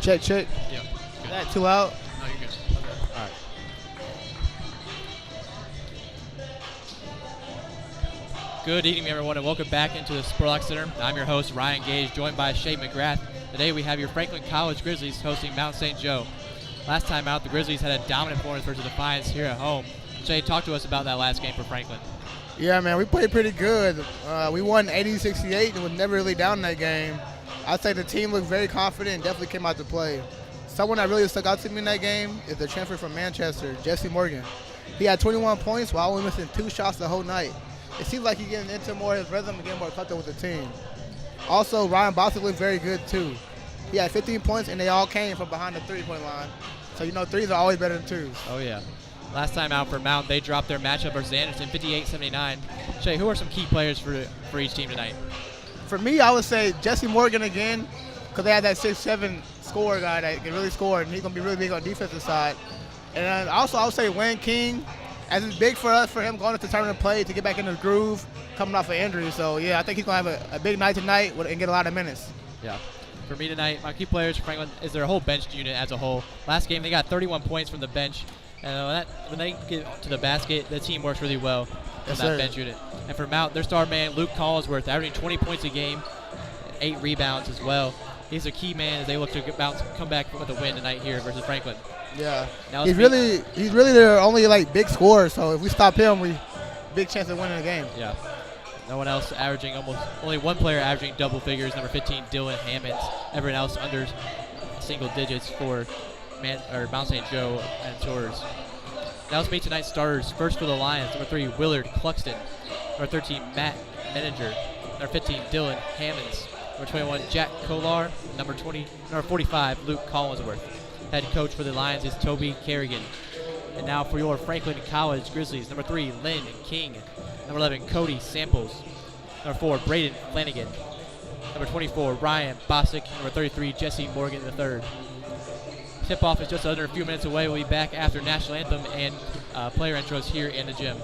Check, check. Yeah. Good. That 2 out. No, you're good. Okay. All right. Good evening, everyone, and welcome back into the Spurlock Center. I'm your host, Ryan Gage, joined by Shay McGrath. Today we have your Franklin College Grizzlies hosting Mount St. Joe. Last time out, the Grizzlies had a dominant performance versus the Defiance here at home. Shay, talk to us about that last game for Franklin. Yeah, man, we played pretty good. We won 80-68 and was never really down in that game. I'd say the team looked very confident and definitely came out to play. Someone that really stuck out to me in that game is the transfer from Manchester, Jesse Morgan. He had 21 points while only missing 2 shots the whole night. It seems like he's getting into more of his rhythm and getting more comfortable with the team. Also, Ryan Bostic looked very good too. He had 15 points and they all came from behind the three-point line. So, you know, threes are always better than twos. Oh, yeah. Last time out for Mount, they dropped their matchup versus Anderson 58-79. Shay, who are some key players for each team tonight? For me, I would say Jesse Morgan again, because they had that 6'7" scorer guy that can really score, and he's going to be really big on the defensive side. And then also, I would say Wayne King, as it's big for us, for him going into tournament play to get back in the groove, coming off an injury. So, yeah, I think he's going to have a big night tonight and get a lot of minutes. Yeah. For me tonight, my key players for Franklin is their whole bench unit as a whole. Last game, they got 31 points from the bench. And when they get to the basket, the team works really well from that bench unit. And for Mount, their star man, Luke Collinsworth, averaging 20 points a game, 8 rebounds as well. He's a key man as they look to come back with a win tonight here versus Franklin. Yeah, he's really their only big scorer. So if we stop him, we big chance of winning the game. Yeah. No one else averaging only one player averaging double figures. Number 15, Dylan Hammonds. Everyone else under single digits for Mount St. Joe and Tours. Now let's meet tonight's starters. First for the Lions, number 3, Willard Cluxton. Number 13, Matt Menninger. Number 15, Dylan Hammonds. Number 21, Jack Kolar. Number 45, Luke Collinsworth. Head coach for the Lions is Toby Kerrigan. And now for your Franklin College Grizzlies, number 3, Lynn King. Number 11, Cody Samples. Number 4, Braden Flanagan. Number 24, Ryan Bostic. Number 33, Jesse Morgan III. Tip-off is just under a few minutes away. We'll be back after National Anthem and player intros here in the gym.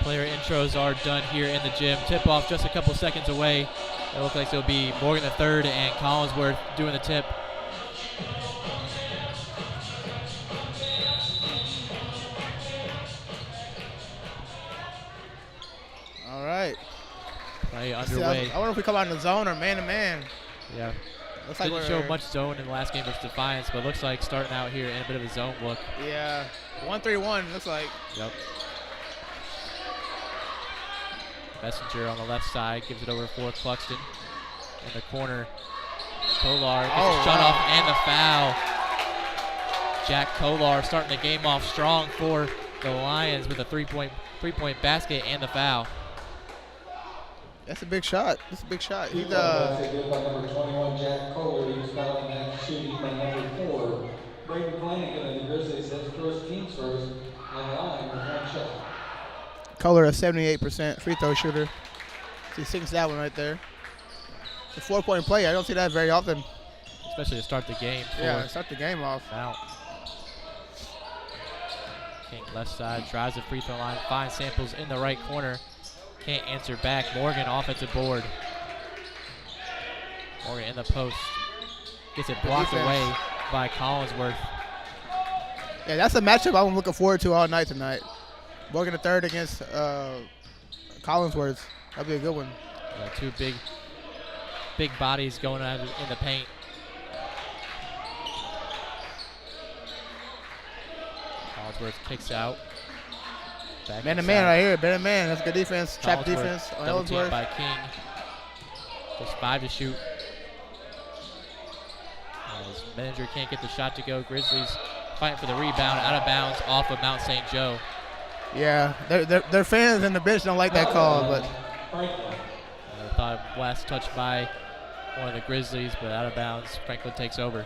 Player intros are done here in the gym. Tip-off just a couple seconds away. It looks like it'll be Morgan III and Collinsworth doing the tip. All right. Play underway. I wonder if we come out in the zone or man-to-man. Yeah. Looks like Didn't show much zone in the last game versus Defiance, but looks like starting out here in a bit of a zone look. Yeah. 1-3-1, looks like. Yep. Messenger on the left side gives it over for Cluxton. In the corner, Kolar gets a shut off and the foul. Jack Kolar starting the game off strong for the Lions with a three-point basket and the foul. That's a big shot. That's a big shot. He's number 21, Jack Kolar. He was fouling that shooting from number 4. Braden Flanagan and the Grizzlies hit first teams first on the line with one shot. Kolar, a 78% free throw shooter. He sinks that one right there. It's a 4-point play. I don't see that very often. Especially to start the game. Yeah, start the game off. Mount. King left side, drives the free throw line, finds Samples in the right corner. Can't answer back. Morgan offensive board. Morgan in the post. Gets it blocked away by Collinsworth. Yeah, that's a matchup I'm looking forward to all night tonight. Morgan the third against Collinsworth. That'd be a good one. Yeah, two big bodies going out in the paint. Collinsworth kicks out. Man-to-man right here. Man-to-man. That's good defense. Trap defense. Double teamed by King. Just 5 to shoot. As manager can't get the shot to go. Grizzlies fighting for the rebound. Out of bounds off of Mount St. Joe. Yeah, their fans and the bench don't like that call, but I thought last touch by one of the Grizzlies, but out of bounds. Franklin takes over.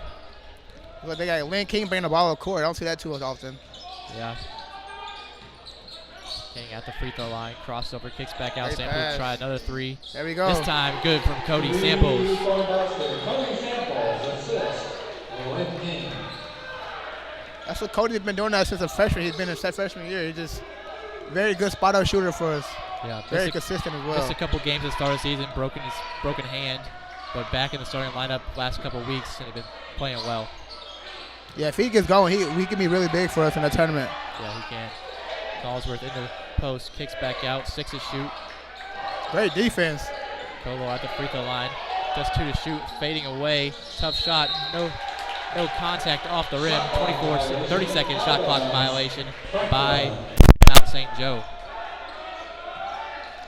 Look, they got Lynn King bringing the ball up court. I don't see that too often. Yeah. King at the free throw line, crossover, kicks back out. Samples try another 3. There we go. This time good from Cody Samples. That's what Cody's been doing that since a freshman. He's been in his freshman year. He's just very good spot-out shooter for us. Yeah, very consistent as well. Just a couple games at the start of the season, broken hand, but back in the starting lineup last couple weeks, and he's been playing well. Yeah, if he gets going, he can be really big for us in the tournament. Yeah, he can. Collinsworth in the post, kicks back out, 6 to shoot. Great defense. Kolar at the free throw line, just 2 to shoot, fading away. Tough shot, no contact off the rim. 30-second shot clock violation by Mount St. Joe.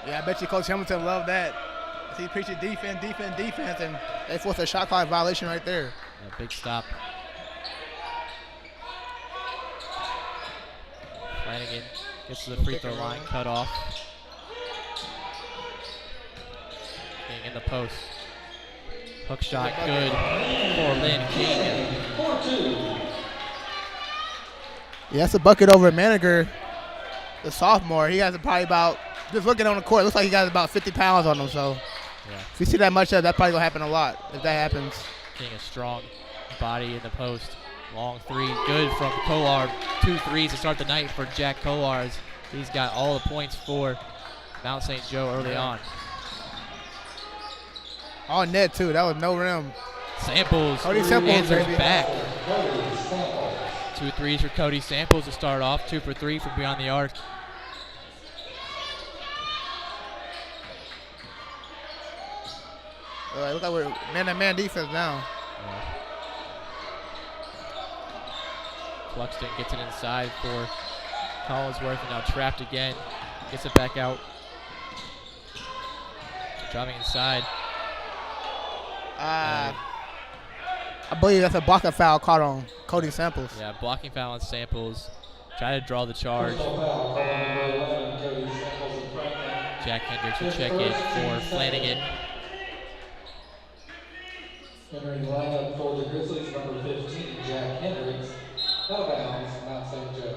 Yeah, I bet you Coach Hamilton loved that. He preaches defense, and they forced a shot clock violation right there. Yeah, big stop. Flanagan gets to the free throw line, cut off. King in the post. Hook shot, good for Lynn King. Yeah, that's a bucket over Maniger, the sophomore. He has probably about, just looking on the court, it looks like he got about 50 pounds on him. So yeah. If you see that much, that's probably going to happen a lot if that happens. King a strong body in the post. Long 3, good from Kolar. 2 threes to start the night for Jack Kolar. He's got all the points for Mount St. Joe early on. On net, too. That was no rim. Samples answers back. 2 threes for Cody Samples to start off. 2 for 3 from beyond the arc. Look like we're man-to-man defense now. Yeah. Cluxton gets it inside for Collinsworth, and now trapped again. Gets it back out. Driving inside. I believe that's a blocking foul caught on Cody Samples. Yeah, blocking foul on Samples. Try to draw the charge. Jack Hendricks will check in for Flanagan. Entering the lineup for the Grizzlies, number 15, Jack Hendricks. Out of bounds, Mount St. Joe.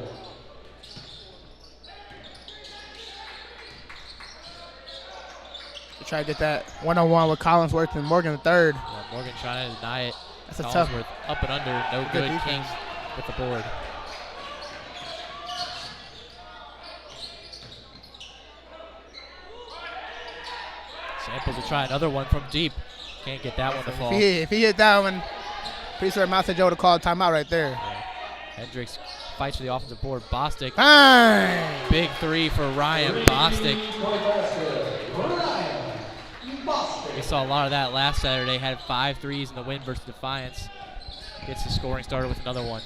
Try to get that one-on-one with Collinsworth and Morgan the third. Yeah, Morgan trying to deny it. That's a tough. Up and under, no good. King with the board. Nipples will try another one from deep. Can't get that one to fall. If he hit that one, pretty sure Mount St. Joe would have called timeout right there. Yeah. Hendricks fights for the offensive board. Bostic. Bang! Big three for Ryan Bostic. We saw a lot of that last Saturday. Had 5 threes in the win versus Defiance. Gets the scoring started with another one.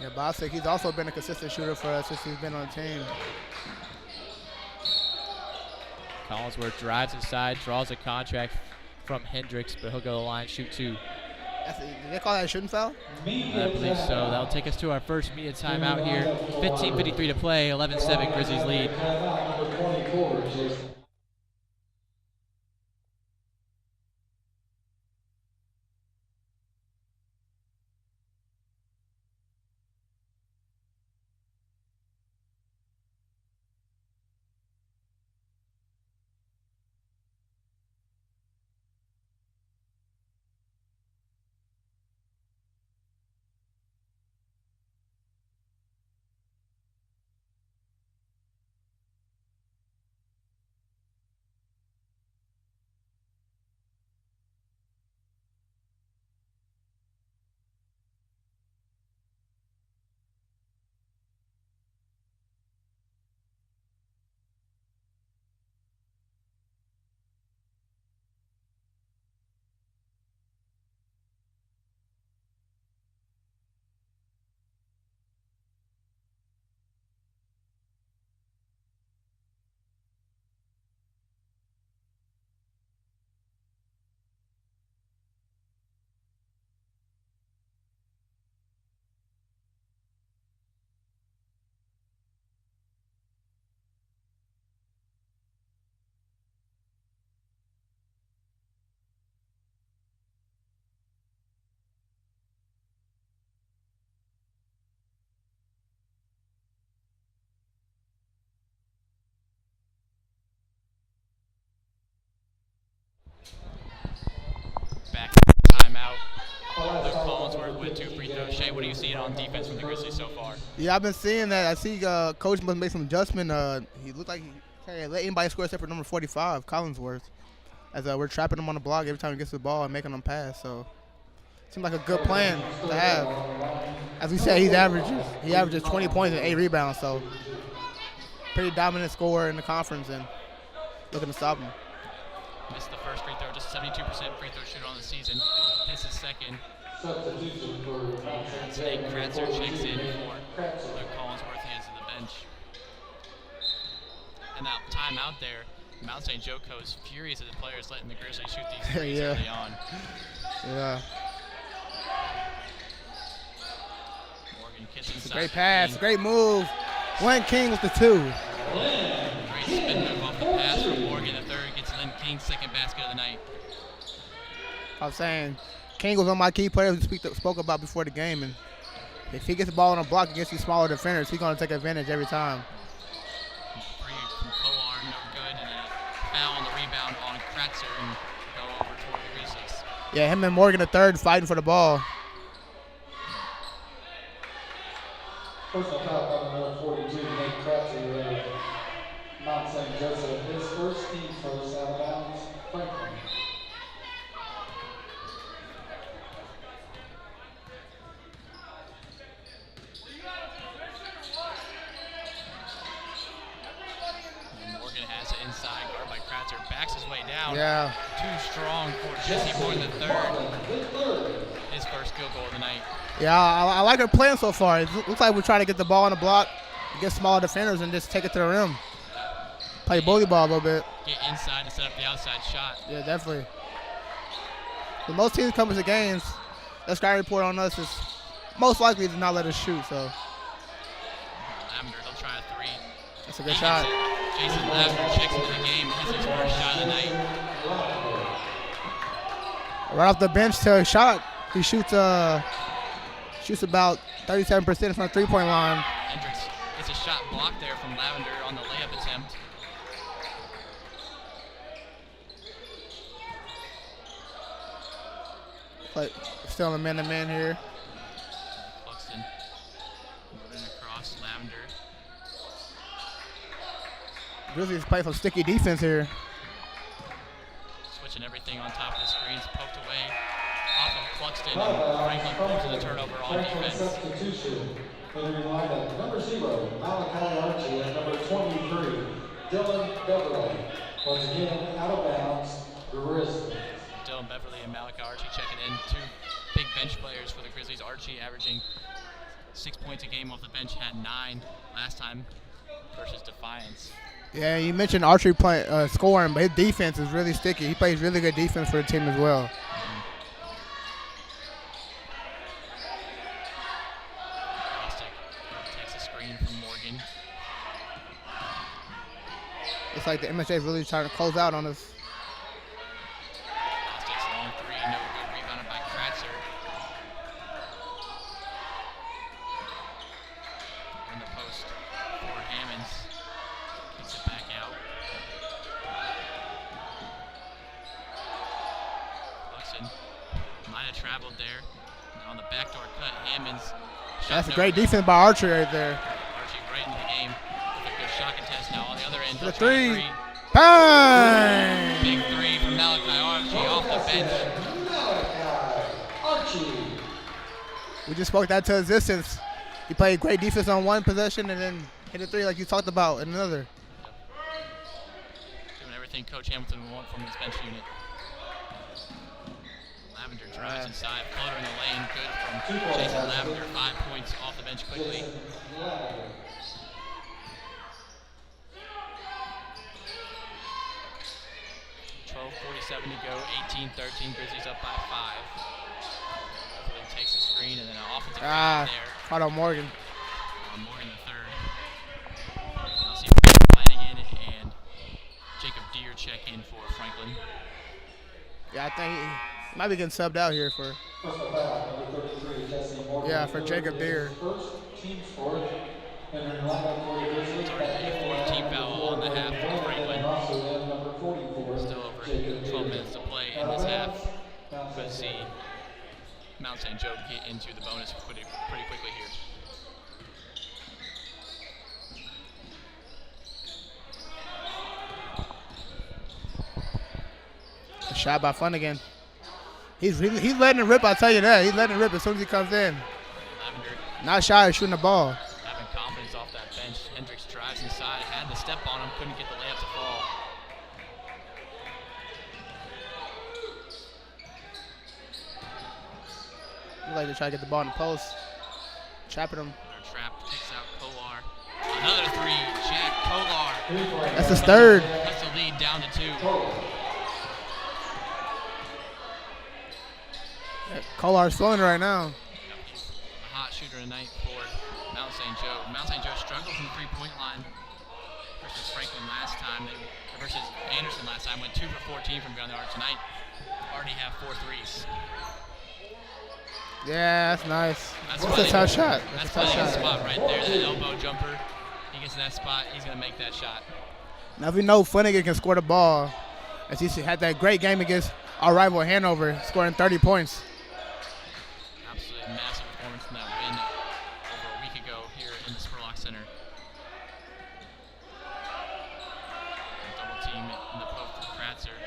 Yeah, Bostic, he's also been a consistent shooter for us since he's been on the team. Collinsworth drives inside, draws a contract from Hendricks, but he'll go to the line, shoot 2. Did they call that a shooting foul? I believe so. That'll take us to our first media timeout here. 15:53 to play, 11-7 Grizzlies lead. Back timeout. Luke Collinsworth with 2 free throws. Shay, what are you seeing on defense from the Grizzlies so far? Yeah, I've been seeing that. I see Coach must make some adjustment. He looked like he let anybody score except for number 45, Collinsworth. As we're trapping him on the block every time he gets the ball and making him pass. So seems like a good plan to have. As we said, he averages 20 points and 8 rebounds. So pretty dominant scorer in the conference and looking to stop him. Missed the first free throw, just 72% free throw shooter on the season. Hits his second. Snake Kratzer checks in for Luke Collinsworth, hands to the bench. And that timeout there, Mount St. Joe is furious at the players letting the Grizzlies shoot these threes early on. Yeah. Morgan kissing It's a great pass, great move. Len King with the 2. Great spin move off the pass from Morgan. The third gets Len King's second basket of the night. I was saying, King was one of my key players we spoke about before the game, and if he gets the ball on a block against these smaller defenders, he's going to take advantage every time. Three from Kolar, no good, and a foul on the rebound on Kratzer and go over toward the Grizzlies. Yeah, him and Morgan the third fighting for the ball. Personal foul on number 42, Nate Kratzer, Mount St. Joseph. His first team first out of bounds, Franklin. And Morgan has it inside, guarded by Kratzer, backs his way down. Yeah. Too strong for Jesse Bourne the third. His first field goal of the night. Yeah, I like her playing so far. It looks like we're trying to get the ball on the block, get smaller defenders, and just take it to the rim. Play bully ball a little bit. Get inside to set up the outside shot. Yeah, definitely. When most teams come into games, the scouting report on us is most likely to not let us shoot. So Lavender, they'll try a 3. that's a good shot. Jason Lavender checks into the game, hits his first shot of the night. Right off the bench to a shot, he shoots about 37% from the three-point line. Hendricks gets a shot blocked there from Lavender on the layup attempt. But still a man-to-man here. Buxton moving across Lavender. Grizzlies play some sticky defense here. everything on top of the screens, poked away off of Cluxton, and Franklin forces a turnover on defense. Substitution. Entering lineup, number 0, Malachi Archie, and number 23, Dylan Beverly. Once again, out of bounds, Grizzlies. Dylan Beverly and Malachi Archie checking in. 2 big bench players for the Grizzlies. Archie averaging 6 points a game off the bench, had 9 last time versus Defiance. Yeah, you mentioned Archery scoring, but his defense is really sticky. He plays really good defense for the team as well. Takes a screen from Morgan. It's like the MSJ is really trying to close out on us. Takes a long 3, no good, rebounded by Kratzer. In the post for Hammonds. Kicks it back out. Cluxton might have traveled there. Now on the backdoor cut, Hammonds. That's a great defense by Archery right there. Archie right into the game with a good shot contest now. On the other end, The 3. Bang! Big 3 from Malachi Archie off the bench. Archie. We just spoke that to existence. He played great defense on one possession and then hit a 3 like you talked about in another. Doing everything Coach Hamilton would want from his bench unit. Lavender drives inside, floater in the lane, good from Jason Lavender. 5 points off the bench quickly. 12:47 to go, 18-13, Grizzlies up by 5. Beverly takes the screen and then an offensive foul there. Caught on Morgan. Morgan the third. I'll see Flanagan and Jacob Deere check in for Franklin. Yeah, I think he might be getting subbed out here for. Yeah, for Jacob Deere. First team fourth. Entering lineup for the Grizzlies. It's already a 14 foul on the half for Franklin. Number 44. Still over 12 minutes to play in this half. But see Mount St. Joe get into the bonus pretty quickly here. A shot by Flanagan. He's letting it rip, I'll tell you that. He's letting it rip as soon as he comes in. Lavender Not shy of shooting the ball. having confidence off that bench. Hendricks drives inside, had the step on him, couldn't get the layup to fall. He like to try to get the ball in the post. Trapping him. Another trap, kicks out Kolar. Another 3, Jack Kolar. That's his third. Cuts the lead down to 2. Kolar's flowing right now. He's a hot shooter tonight for Mount St. Joe. Mount St. Joe struggled from the 3-point line versus Franklin last time. Versus Anderson last time. Went 2 for 14 from beyond the arc tonight. Already have 4 threes. Yeah, that's nice. That's a tough shot. That's a tough playing shot. spot right there. That elbow jumper. He gets in that spot. He's going to make that shot. Now, if we know Flanagan can score the ball, as he had that great game against our rival Hanover, scoring 30 points. Absolutely massive performance in that win over a week ago here in the Spurlock Center. Double team in the post for Kratzer.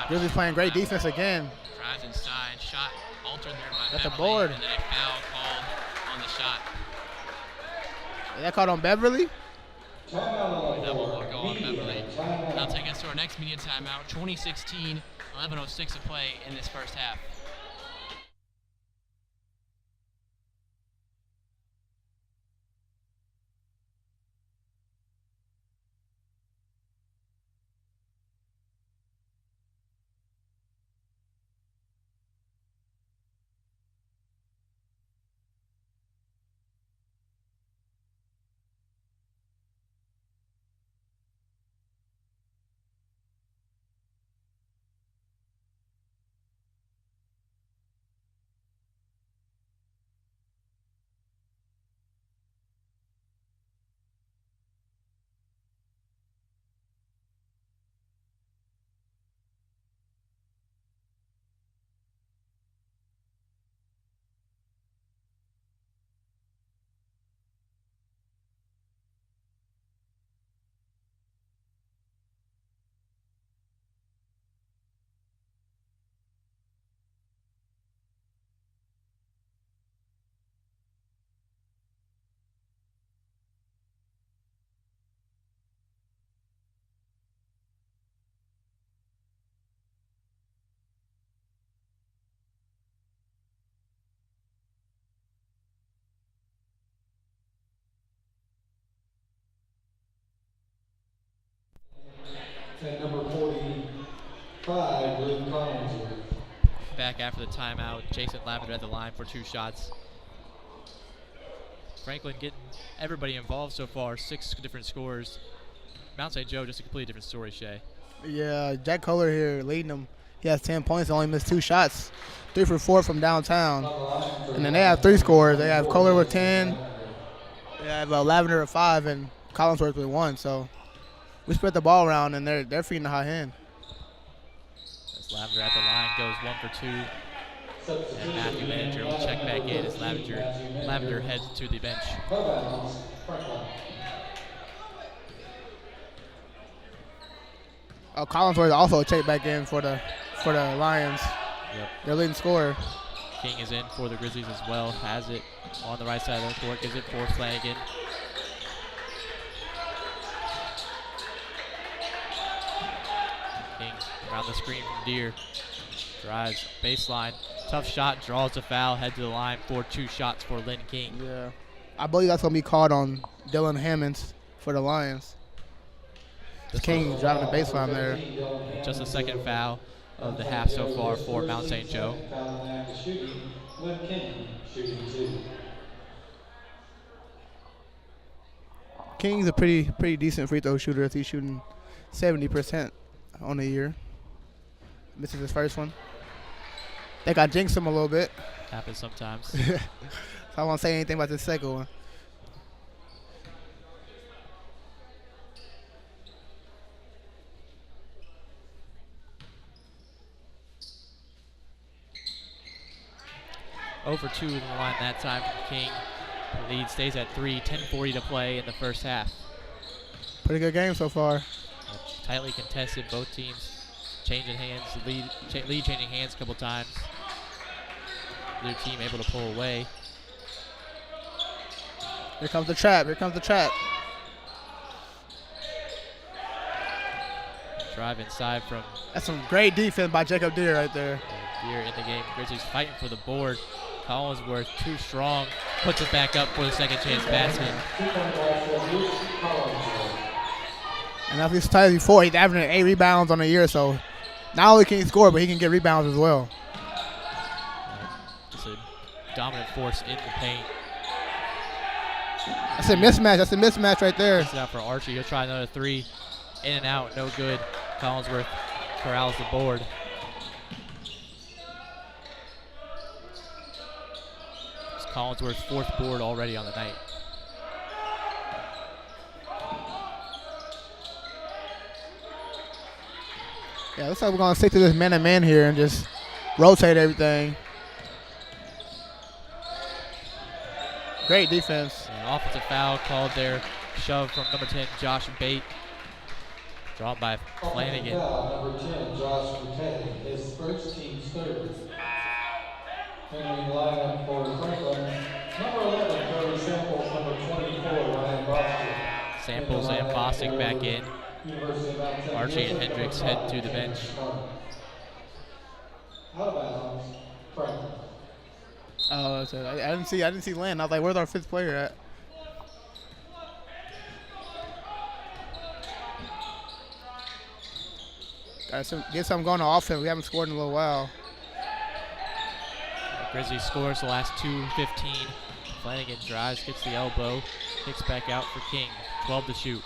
Grizzlies playing great defense again. Drives inside, shot altered there by Got the Beverly, board. and then a foul called on the shot. Is that caught on Beverly? That will go on Beverly. That'll take us to our next media timeout. 2016, 11:06 to play in this first half. And number 45, Luke Collinsworth. Back after the timeout, Jason Lavender at the line for 2 shots. Franklin getting everybody involved so far, 6 different scores. Mount St. Joe, just a completely different story, Shay. Yeah, Jack Kohler here leading them. He has 10 points, only missed 2 shots, 3 for 4 from downtown. And then they have 3 scores. They have Kohler with 10, they have Lavender with 5, and Collinsworth with 1. So we spread the ball around, and they're feeding the high hand. As Lavender at the line goes 1 for 2. And Matthew Manager will check back in as Lavender heads to the bench. Collinsworth also checked back in for the Lions. Yep. Their leading scorer. King is in for the Grizzlies as well. Has it on the right side of the court. Gives it for Flanagan. King around the screen from Deere. Drives baseline. Tough shot. Draws a foul. Head to the line for 2 shots for Lynn King. Yeah. I believe that's going to be called on Dylan Hammonds for the Lions. King driving the baseline there. Just the second foul of the half so far for Mount St. Joe. King's a pretty decent free throw shooter. He's shooting 70% on the year. Misses his first one. I think I jinxed him a little bit. Happens sometimes. So I won't say anything about the second one. Over 2 in the line that time from King. The lead stays at 3, 10:40 to play in the first half. Pretty good game so far. Tightly contested, both teams changing hands, lead changing hands a couple times. Their team able to pull away. Here comes the trap. Here comes the trap. Drive inside from. That's some great defense by Jacob Deere right there. Deere in the game. Grizzlies fighting for the board. Collinsworth too strong. Puts it back up for the second chance basket. And as we started before, he's averaging 8 rebounds on the year, so not only can he score, but he can get rebounds as well. Just a dominant force in the paint. That's a mismatch. That's a mismatch right there. Gets it out for Archie. He'll try another 3. In and out, no good. Collinsworth corrals the board. It's Collinsworth's 4th board already on the night. Yeah, looks like we're going to stick to this man-to-man here and just rotate everything. Great defense. And offensive foul called there. Shove from number 10, Josh Bate. Drawn by Flanagan. Number 10, Josh Bate, his first team's 3rd. Entering the lineup for Franklin, number 11, Cody Samples, number 24, Ryan Bostic. Samples and Bostic back in. Archie and Hendricks head to the bench. Out of bounds, Franklin. Oh, I didn't see Lynn. I was like, where's our 5th player at? Get something going on offense. We haven't scored in a little while. Grizzlies scores the last 2:15. Flanagan drives, gets the elbow, kicks back out for King. 12 to shoot.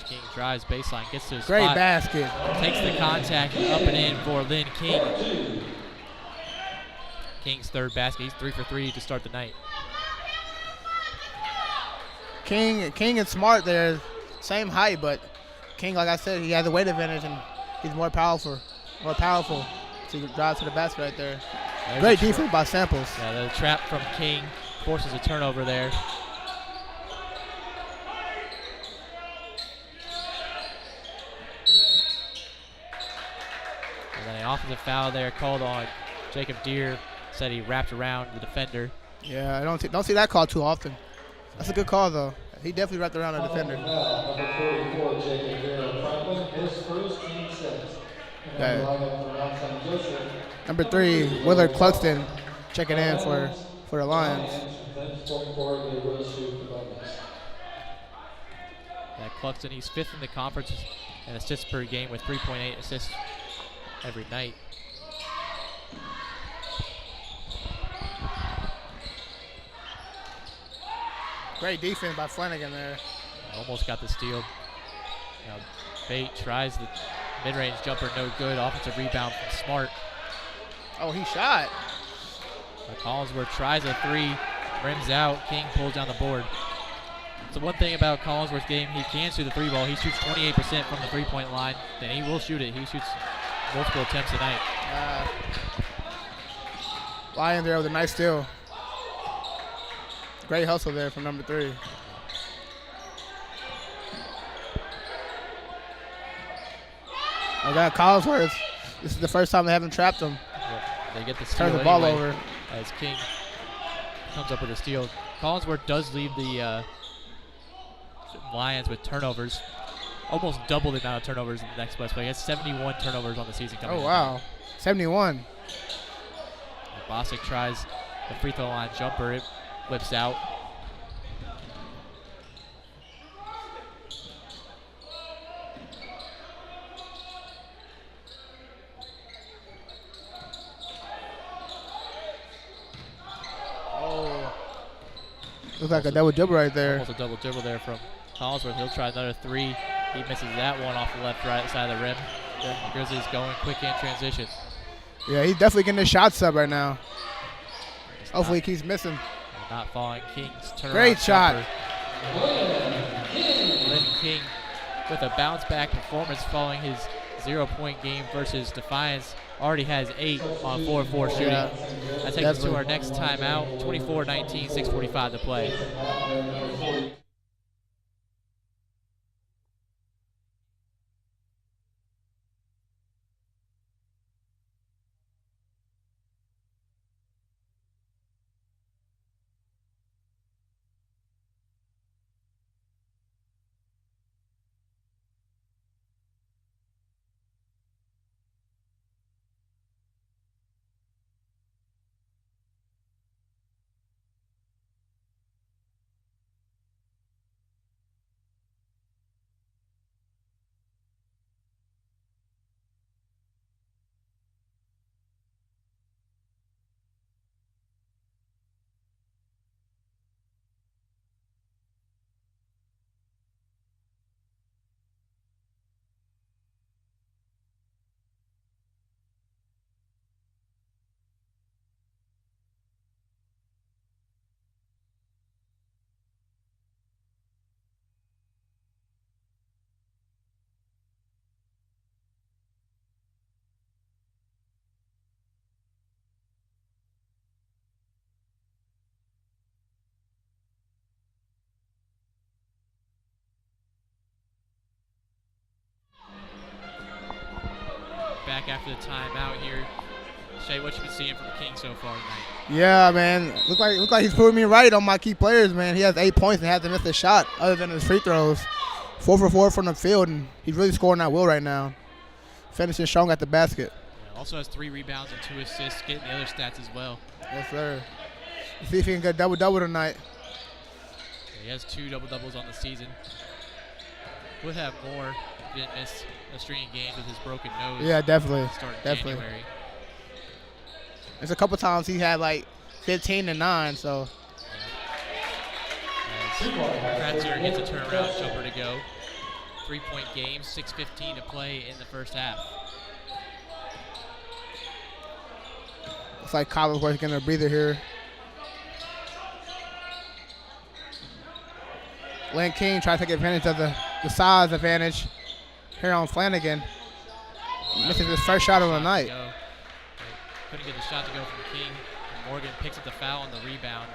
King drives baseline, gets to his Great spot. basket. Takes the contact up and in for Lynn King. King's 3rd basket. He's 3 for 3 to start the night. King and Smart there, same height, but King, like I said, he has a weight advantage and he's more powerful. So he drives to the basket right there. Great defense by Samples. Yeah, the trap from King forces a turnover there. And then an offensive foul there called on Jacob Deere. Said he wrapped around the defender. Yeah, I don't see that call too often. That's a good call though. He definitely wrapped around the defender. Number 44, Jacob Deere, Franklin, his first team 6. And lineup for Mount St. Joseph. Number 3, Willard Cluxton checking in for the Lions. Yeah, Cluxton, he's 5th in the conference and assists per game with 3.8 assists every night. Great defense by Flanagan there. Almost got the steal. Now Bate tries the mid-range jumper, no good. Offensive rebound from Smart. Oh, he shot. Collinsworth tries a three, rims out. King pulls down the board. So one thing about Collinsworth's game, he can shoot the three ball. He shoots 28% from the three-point line. Then he will shoot it. He shoots multiple attempts a night. Lion there with a nice steal. Great hustle there from number 3. Oh, God, Collinsworth. This is the first time they haven't trapped him. They get the steal Turn the ball anyway, over. as King comes up with a steal. Collinsworth does leave the Lions with turnovers. Almost double the amount of turnovers in the next best play. He has 71 turnovers on the season coming in. Oh, wow. 71. Bostic tries the free throw line jumper. It flips out. Oh. Looks like a double dribble right there. Almost a double dribble there from Collinsworth. He'll try another three. He misses that one off the right side of the rim. Yeah. Grizzlies going quick in transition. Yeah, he's definitely getting his shots up right now. Hopefully he keeps missing. Not falling. King's turnaround. Great shot. Lynn King with a bounce back performance following his 0-point game versus Defiance. Already has 8 on 4-4 shooting. That takes us to our next timeout. 24-19, 6:45 to play. Back after the timeout here. Shay, what you been seeing from the King so far tonight? Yeah, man. Look like he's proving me right on my key players, man. He has 8 points and hasn't missed a shot other than his free throws. 4 for 4 from the field, and he's really scoring at will right now. Finishing strong at the basket. Yeah, also has 3 rebounds and 2 assists, getting the other stats as well. Yes, sir. Let's see if he can get double-double tonight. Yeah, he has 2 double-doubles on the season. Would have more. Didn't miss a string of games with his broken nose. Yeah, definitely. Starting Definitely. January. There's a couple times he had like 15 and 9, so. Kratzer gets a turnaround jumper to go. 3-point game, 6:15 to play in the first half. Looks like Collinsworth getting a breather here. Lynn King trying to take advantage of the size advantage here on Flanagan. Misses his first shot of the night. Couldn't get the shot to go from King. And Morgan picks up the foul on the rebound.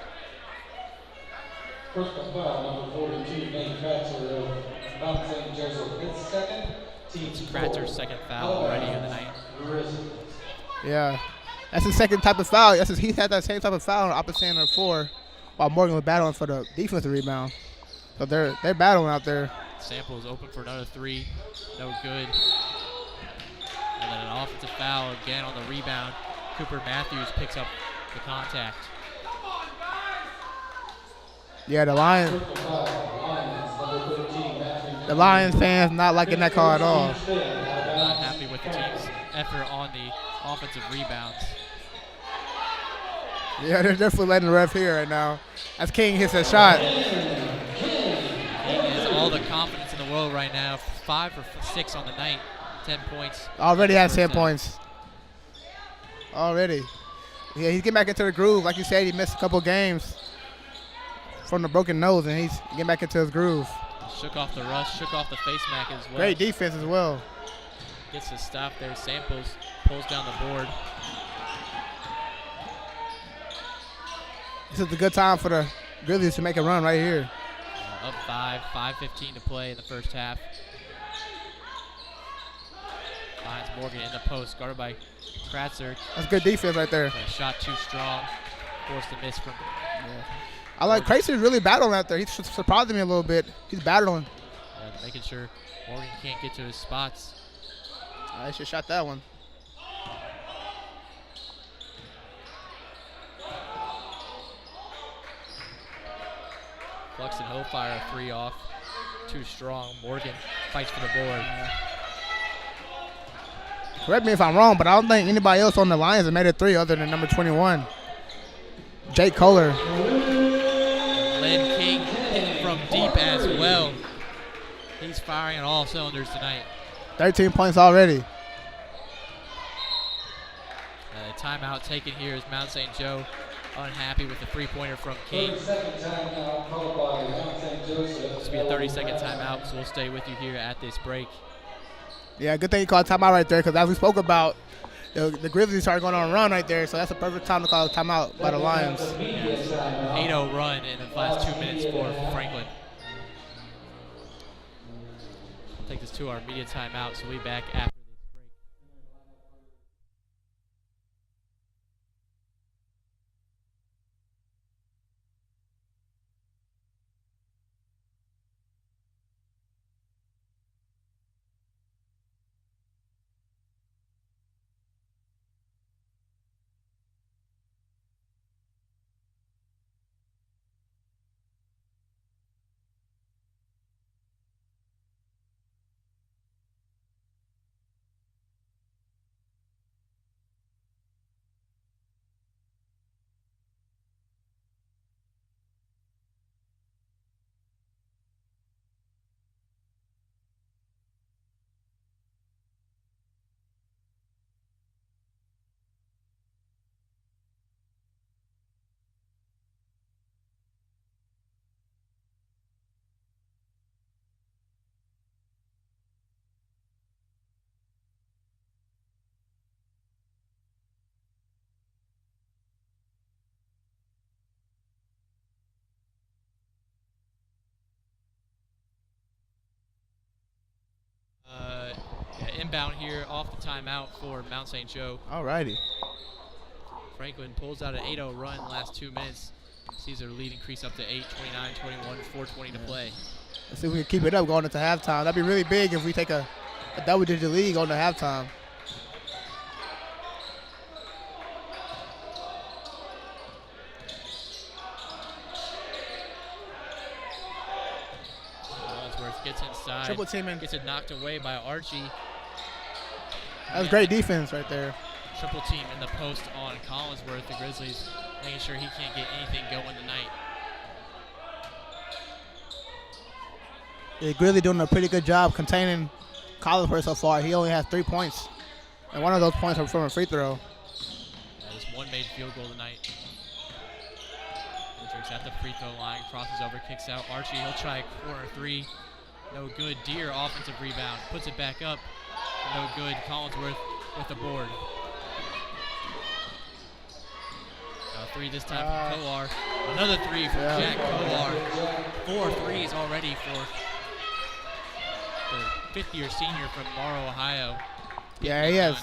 Personal foul, number 42, Nate Kratzer of Mount St. Joseph. His second, team It's Kratzer's second foul already of the night. Yeah, that's his second type of foul. He had that same type of foul on the opposite end of the floor while Morgan was battling for the defensive rebound. So they're battling out there. Sample is open for another 3. No good. And then an offensive foul again on the rebound. Cooper Matthews picks up the contact. Yeah, the Lions. Lions, number 13, Matthew The Lions fans not liking that call at all. Not happy with the team's effort on the offensive rebounds. Yeah, they're definitely letting the ref hear right now. As King hits a shot. King has all the confidence in the world right now. 5 for 6 on the night. 10 points. Already has 10 points. Already. Yeah, he's getting back into the groove. Like you said, he missed a couple games from the broken nose, and he's getting back into his groove. Shook off the rush, shook off the face mask as well. Great defense as well. Gets the stop there. Samples, pulls down the board. This is a good time for the Grizzlies to make a run right here. Up 5, 5:15 to play in the first half. Finds Morgan in the post, guarded by Kratzer. That's good defense right there. But a shot too strong, forced to miss from. Yeah. I like Kratzer really battling out there. He's surprising me a little bit. He's battling. Making sure Morgan can't get to his spots. I should have shot that one. Flux and Hope fire a 3 off. Too strong. Morgan fights for the board. Correct me if I'm wrong, but I don't think anybody else on the Lions has made a 3 other than number 21. Jake Kohler. Len King hitting from deep as well. He's firing on all cylinders tonight. 13 points already. Timeout taken here is Mount St. Joe unhappy with the 3-pointer from King. 30-second timeout called by Mount St. Joseph. This will be a 30-second timeout, so we'll stay with you here at this break. Yeah, good thing you called timeout right there, because as we spoke about, the Grizzlies started going on a run right there, so that's a perfect time to call a timeout by the Lions. 8-0 run in the last 2 minutes for Franklin. Take this to our media timeout, so we'll be back after. Inbound here off the timeout for Mount St. Joe. Alrighty. Franklin pulls out an 8-0 run in the last 2 minutes. Sees their lead increase up to 8, 29, 21, 4:20 to play. Let's see if we can keep it up going into halftime. That'd be really big if we take a double-digit lead going to halftime. Collinsworth gets inside. Triple teaming. Gets it knocked away by Archie. That was great defense right there. Triple team in the post on Collinsworth. The Grizzlies making sure he can't get anything going tonight. Yeah, Grizzly doing a pretty good job containing Collinsworth so far. He only has 3 points, and one of those points are from a free throw. Just one made field goal tonight. Hendricks at the free throw line, crosses over, kicks out. Archie, he'll try a corner 3. No good. Deere offensive rebound, puts it back up. No good. Collinsworth with the board. 3 this time from Coar. Another 3 from Jack Coar. 4 threes already for the fifth-year senior from Morrow, Ohio. Yeah, he has.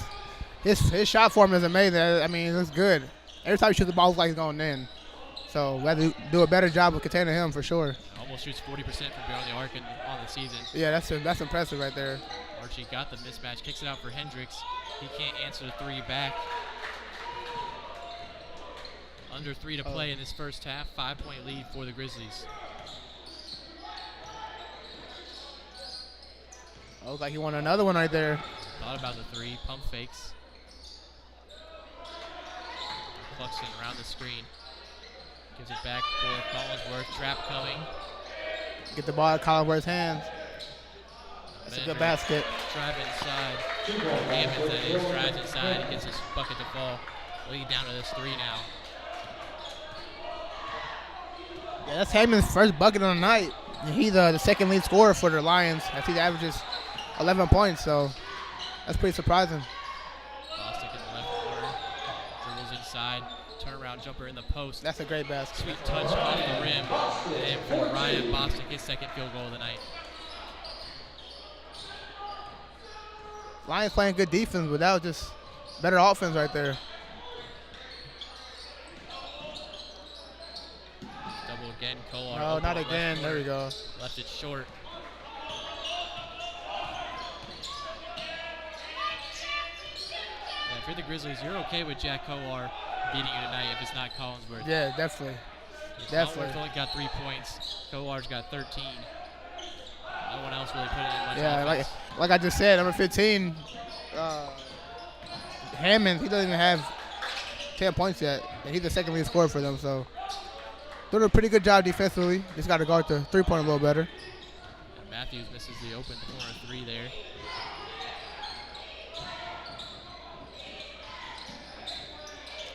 His shot form is amazing. I mean, it looks good. Every time he shoots the ball, it looks like he's going in. So we have to do a better job of containing him for sure. Almost shoots 40% from beyond the arc on the season. Yeah, that's impressive right there. Archie got the mismatch, kicks it out for Hendricks. He can't answer the 3 back. Under 3 to play in this first half. 5-point lead for the Grizzlies. Looks like he won another one right there. Thought about the three. Pump fakes. Cluxton around the screen. Gives it back for Collinsworth. Trap coming. Get the ball out of Collinsworth's hands. That's a good basket. Drive inside. Hammond, that is, drives inside. He gets his bucket to fall. Lead down to this three now. Yeah, that's Hammond's first bucket on the night. And he's the second lead scorer for the Lions as he averages 11 points, so that's pretty surprising. Bostic in the left corner. Dribbles inside. Turnaround jumper in the post. That's a great basket. Sweet touch off the rim. And for Ryan Bostic, his second field goal of the night. Lions playing good defense, but that was just better offense right there. Double again, Kolar. No, not again. There we go. Left it short. Yeah, if you're the Grizzlies, you're okay with Jack Kolar beating you tonight if it's not Collinsworth. Yeah, definitely. Collinsworth only got 3 points. Kolar's got 13. No one else really put in much offense. like I just said, number 15, Hammond, he doesn't even have 10 points yet, and he's the second lead scorer for them, so doing a pretty good job defensively. Just got to guard the three-point a little better. And Matthews misses the open corner three there.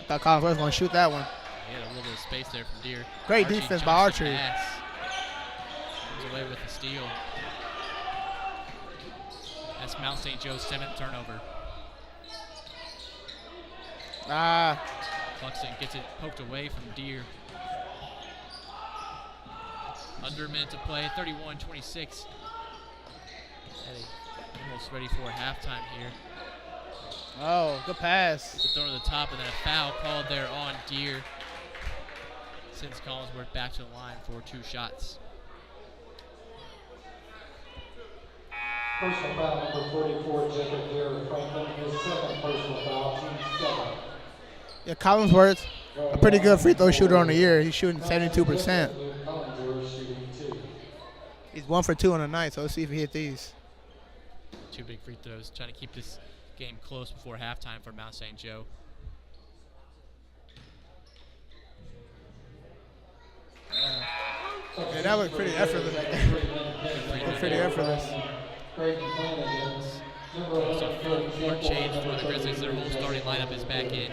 I thought Collinsworth was going to shoot that one. He had a little bit of space there from Deere. Great Archie defense by jumps the Archie. pass. Comes away with the steal. That's Mount St. Joe's 7th turnover. Cluxton gets it poked away from Deere. Under a minute to play, 31-26. Almost ready for halftime here. Oh, good pass. It's a throw to the top and then a foul called there on Deere. Sends Collinsworth back to the line for 2 shots. Personal foul number 44, Jacob Deere Franklin, his second personal foul, team 7. Yeah, Collinsworth, a pretty good free throw shooter on the year. He's shooting 72%. He's 1 for 2 on the night, so let's see if he hit these. 2 big free throws, trying to keep this game close before halftime for Mount St. Joe. Yeah, that looked pretty effortless. Pretty effortless. So four change for the Grizzlies. Their whole starting lineup is back in.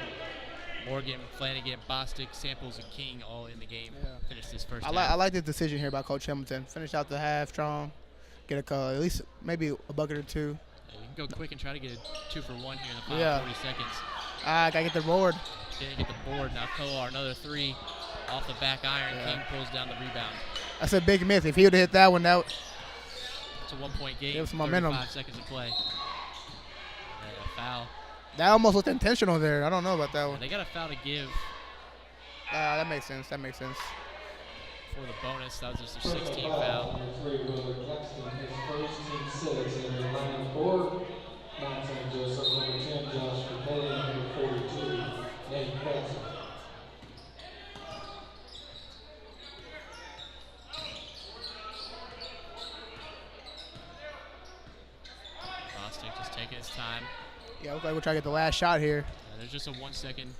Morgan, Flanagan, Bostic, Samples, and King all in the game. Yeah. Finish this first half. I like this decision here by Coach Hamilton. Finish out the half strong, get at least maybe a bucket or 2. Yeah, you can go quick and try to get a 2 for 1 here in the final 40 seconds. Gotta get the board. Didn't get the board. Now Kolar, another 3 off the back iron. Yeah. King pulls down the rebound. That's a big miss. If he would have hit that one, that It's a 1-point game. Give us some momentum. 35 seconds to play. And a foul. that almost looked intentional there. I don't know about that one. They got a foul to give That makes sense. That makes sense. for the bonus. That was just their 16th foul. Number 3, Willard Claxton, his first, team 6, and the line 4. Mount St. Joseph, number 10, Josh Capelli, number 42, Nate Castle. Bostic just taking his time. Yeah, looks like we'll try to get the last shot here. There's just a 1 second,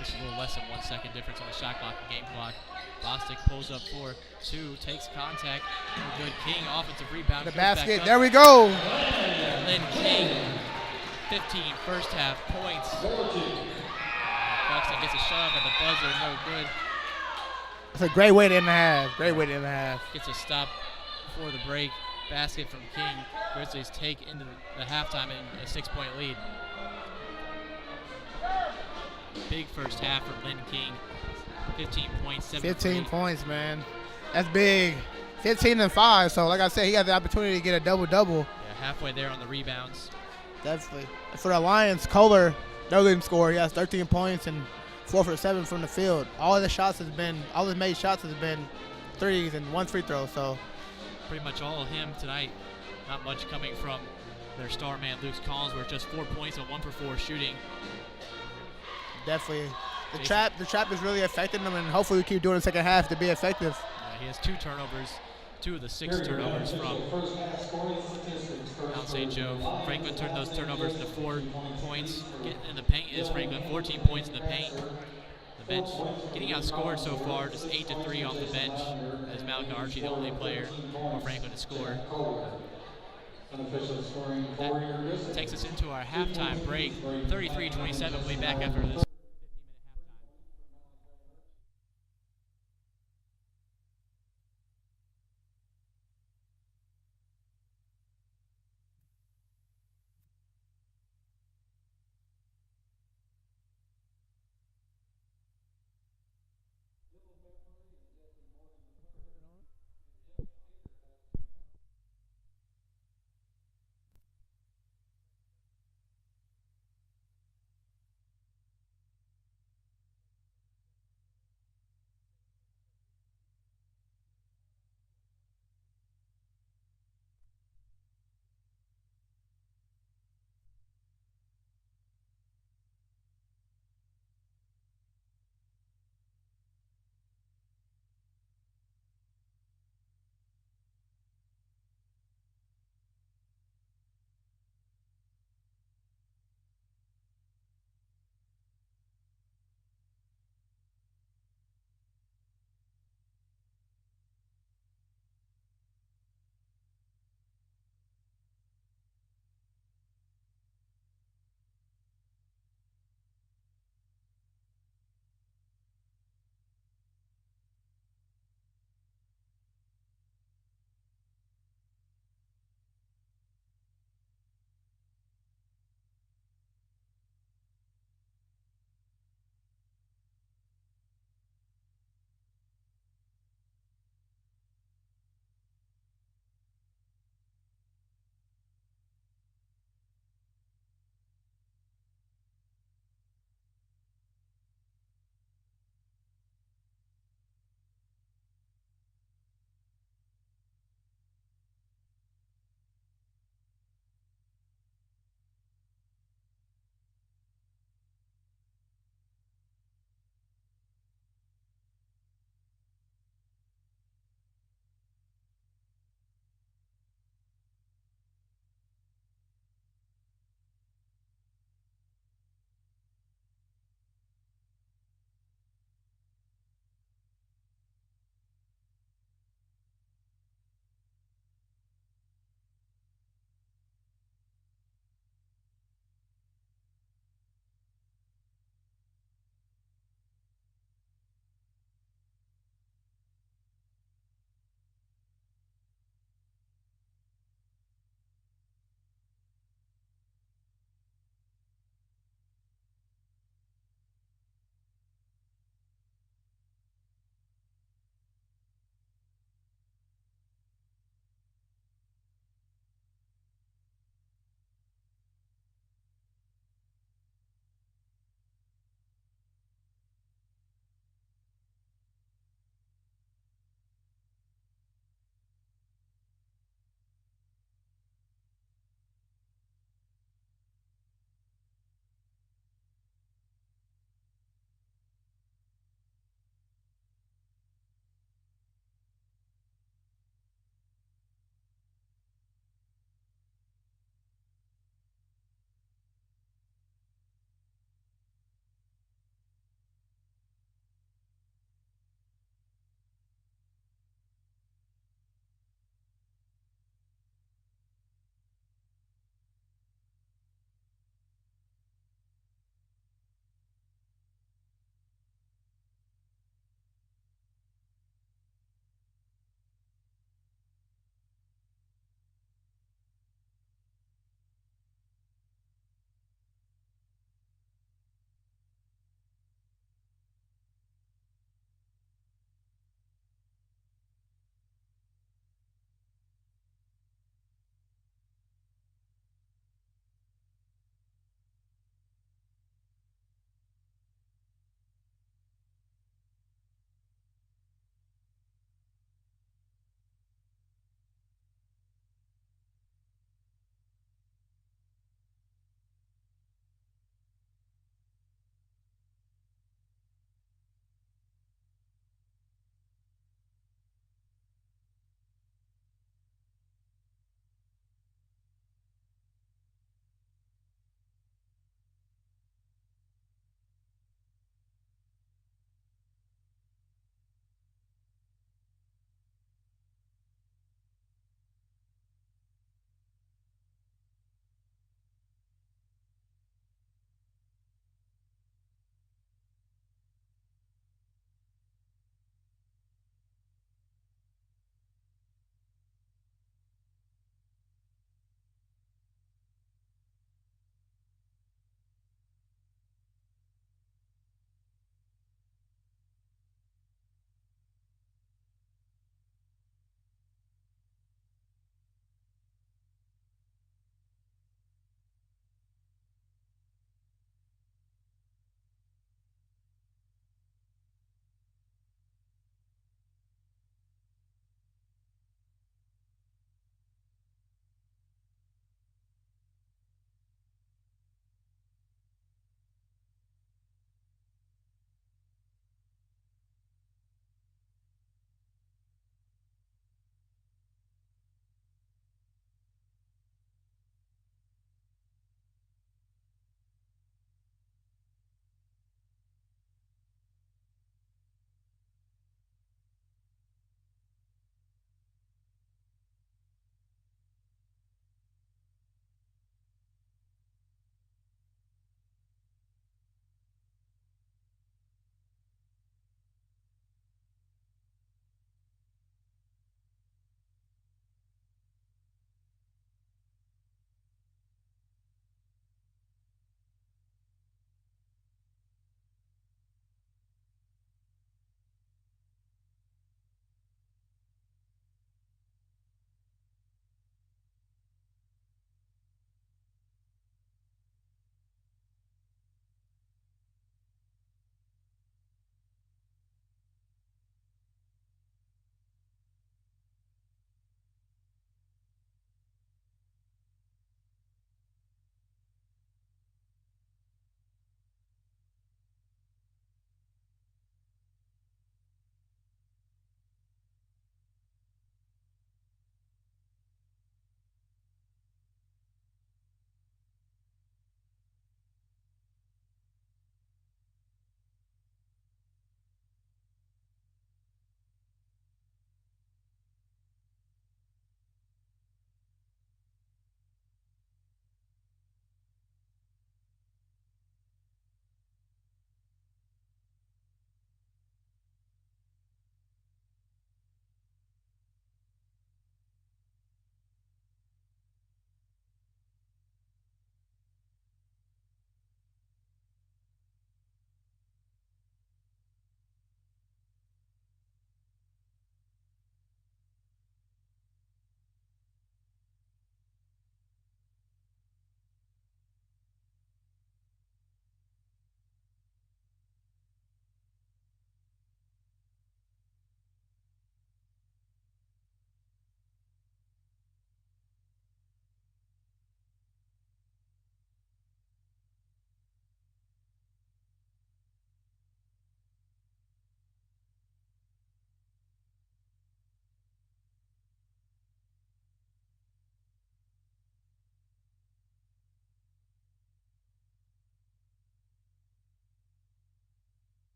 just a little less than 1 second difference on the shot clock and game clock. Bostic pulls up for 2, takes contact. No good. King offensive rebound. The goes back basket. up. There we go. Lynn King, 15 first half points. Buxton gets a shot off at the buzzer, no good. That's a great way to end the half. Great way to end the half. Gets a stop before the break. Basket from King. Grizzlies take into the halftime in a 6-point lead. Big first half for Lynn King. 15 points, 7 15 points, man. That's big. 15 and 5. So, like I said, he got the opportunity to get a double-double. Yeah, halfway there on the rebounds. Definitely. For the Lions, Kohler, no leading scorer. He has 13 points and 4 for 7 from the field. All his made shots has been threes and 1 free throw. So, pretty much all of him tonight. Not much coming from their star man, Luke Collinsworth. Just 4 points and 1 for 4 shooting. definitely. The trap is really affecting them, and hopefully we keep doing the second half to be effective. He has 2 turnovers. 2 of the 6 turnovers from Mount St. Joe. Franklin turned those turnovers into 4 points. Getting in the paint is Franklin, 14 points in the paint. The bench getting outscored so far, just 8-3 off the bench, as Malachi Archie, the only player for Franklin to score. That takes us into our halftime break. 33-27. We'll be back after this.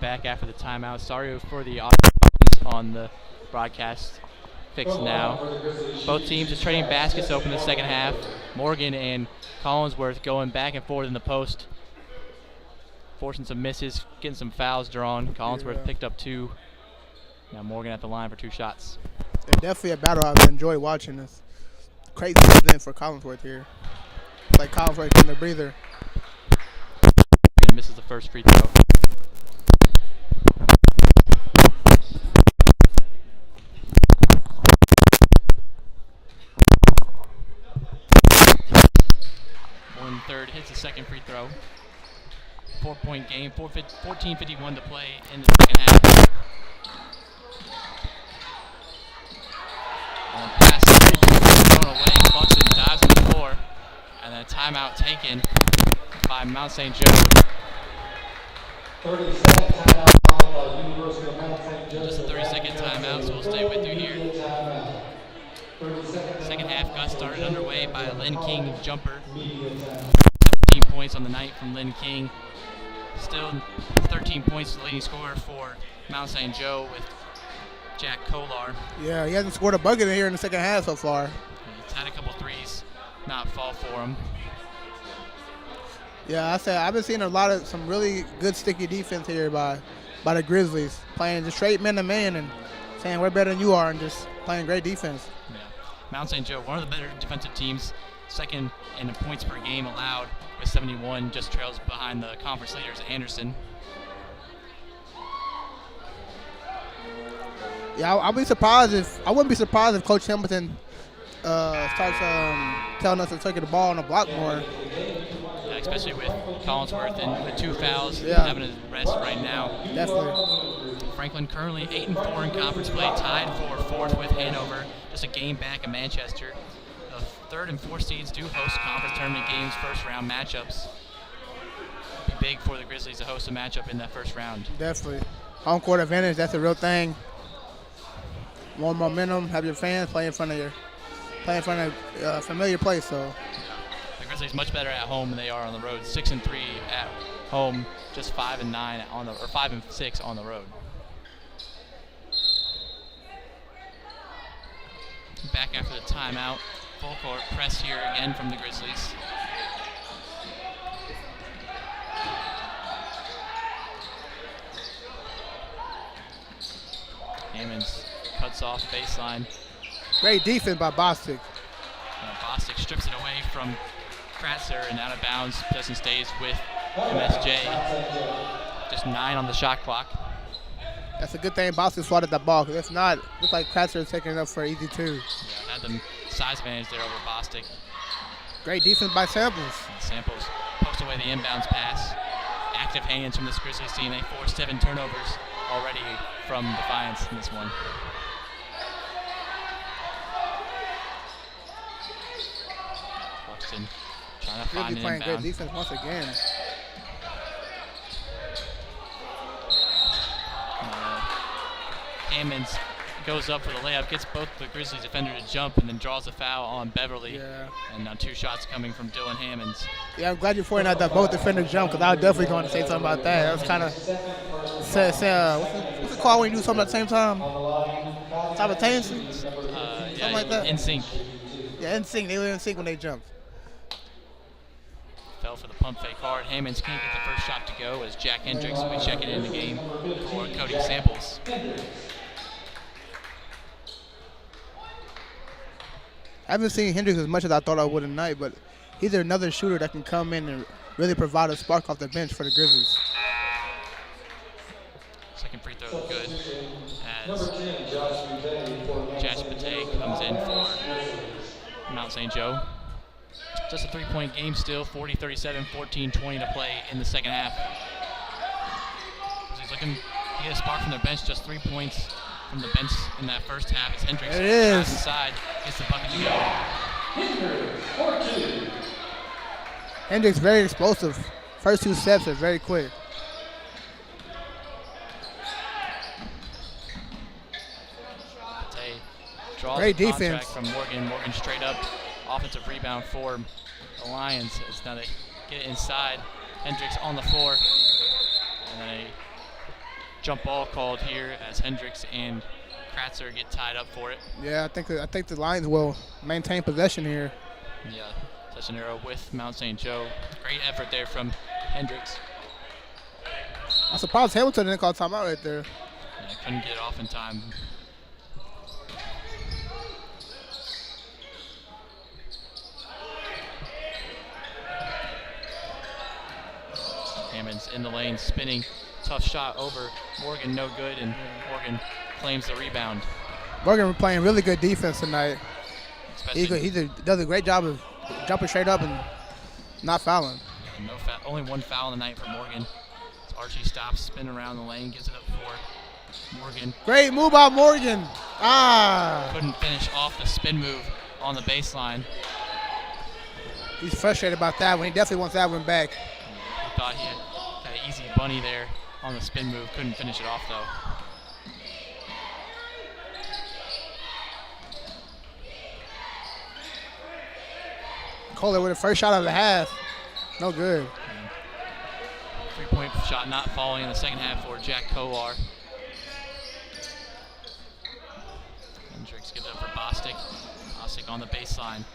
back after the timeout. Sorry for the audio problems on the broadcast. Fixed now. Both teams are trading baskets open in the second half. Morgan and Collinsworth going back and forth in the post, forcing some misses, getting some fouls drawn. Collinsworth picked up 2. Now Morgan at the line for 2 shots. It's definitely a battle I've enjoyed watching. This crazy event for Collinsworth here. It's like Collinsworth getting a breather. And misses the first free throw. Third hits the second free throw. 4-point game, 14:51 to play in the second half. And pass thrown away, Buxton dives on the floor, and then a timeout taken by Mount St. Joe. 30-second timeout by University of Mount St. Joe. Just a 30-second timeout, so we'll stay with you here. Second half got started underway by a Lynn King jumper. 17 points on the night from Lynn King. Still 13 points the leading scorer for Mount St. Joe with Jack Kolar. Yeah, he hasn't scored a bucket in here in the second half so far. He's had a couple threes not fall for him. Yeah, I've been seeing some really good sticky defense here by the Grizzlies, playing just straight man to man and saying we're better than you are and just playing great defense. Yeah. Mount St. Joe, one of the better defensive teams, second in the points per game allowed with 71, just trails behind the conference leaders, Anderson. Yeah, I wouldn't be surprised if Coach Hamilton starts telling us to take the ball on the block more. Yeah, especially with Collinsworth and with 2 fouls, having to rest right now. Definitely. Franklin currently 8-4 in conference play, tied for 4th with Hanover, just a game back of Manchester. The 3rd and 4th seeds do host conference tournament games, first round matchups. Be big for the Grizzlies to host a matchup in that first round. Definitely. Home court advantage, that's a real thing. More momentum, have your fans play in front of familiar place. So the Grizzlies much better at home than they are on the road. 6-3 at home, just 5-9 on the, or 5-6 on the road. Back after the timeout, full court press here again from the Grizzlies. Hammonds cuts off baseline. Great defense by Bostic. Bostic strips it away from Kratzer and out of bounds. Possession stays with MSJ. Just 9 on the shot clock. That's a good thing Bostic swatted that ball, because if not, looks like Kratzer is taking it up for easy 2. Yeah, had the size advantage there over Bostic. Great defense by Samples. And Samples post away the inbounds pass. Active hands from this Grizzlies team. They forced 7 turnovers already from Defiance in this one. Buxton trying to find an playing inbound. good defense once again. Hammonds goes up for the layup, gets both the Grizzlies defender to jump, and then draws a foul on Beverly. Yeah. And now 2 shots coming from Dylan Hammonds. Yeah, I'm glad you're pointing out that both defenders jump, because I was definitely going to say something about that. That was kind of what's it called when you do something at the same time? Simultaneously? Something like that. In sync. Yeah, in sync. They were in sync when they jumped. Fell for the pump fake hard. Hammonds can't get the first shot to go as Jack Hendricks will be checking in the game for Cody Samples. I haven't seen Hendricks as much as I thought I would tonight, but he's another shooter that can come in and really provide a spark off the bench for the Grizzlies. Second free throw good as Josh Pate comes in for Mount St. Joe. Just a 3-point game still, 40-37, 14-20 to play in the second half. He's looking to get a spark from their bench, just 3 points from the bench in that first half. It's Hendricks. It is. Inside, gets the bucket to go. Hendricks very explosive. First 2 steps are very quick. Pate draws Great the contract defense from Morgan. Morgan straight up. Offensive rebound for the Lions. As now they get it inside. Hendricks on the floor. And then a jump ball called here as Hendricks and Kratzer get tied up for it. Yeah, I think the Lions will maintain possession here. Yeah, touch an arrow with Mount St. Joe. Great effort there from Hendricks. I'm surprised Hamilton didn't call timeout right there. Yeah, couldn't get it off in time. Hammond's in the lane, spinning, tough shot over Morgan, no good, and Morgan claims the rebound. Morgan playing really good defense tonight. He does a great job of jumping straight up and not fouling. No foul, only one foul in the night for Morgan. So Archie stops, spin around the lane, gives it up for Morgan. Great move by Morgan. Couldn't finish off the spin move on the baseline. He's frustrated about that one. He definitely wants that one back. He thought he had an easy bunny there on the spin move. Couldn't finish it off though. Kohler with the first shot of the half. No good. 3-point shot not falling in the second half for Jack Kolar. Hendricks gives it up for Bostic. Bostic on the baseline.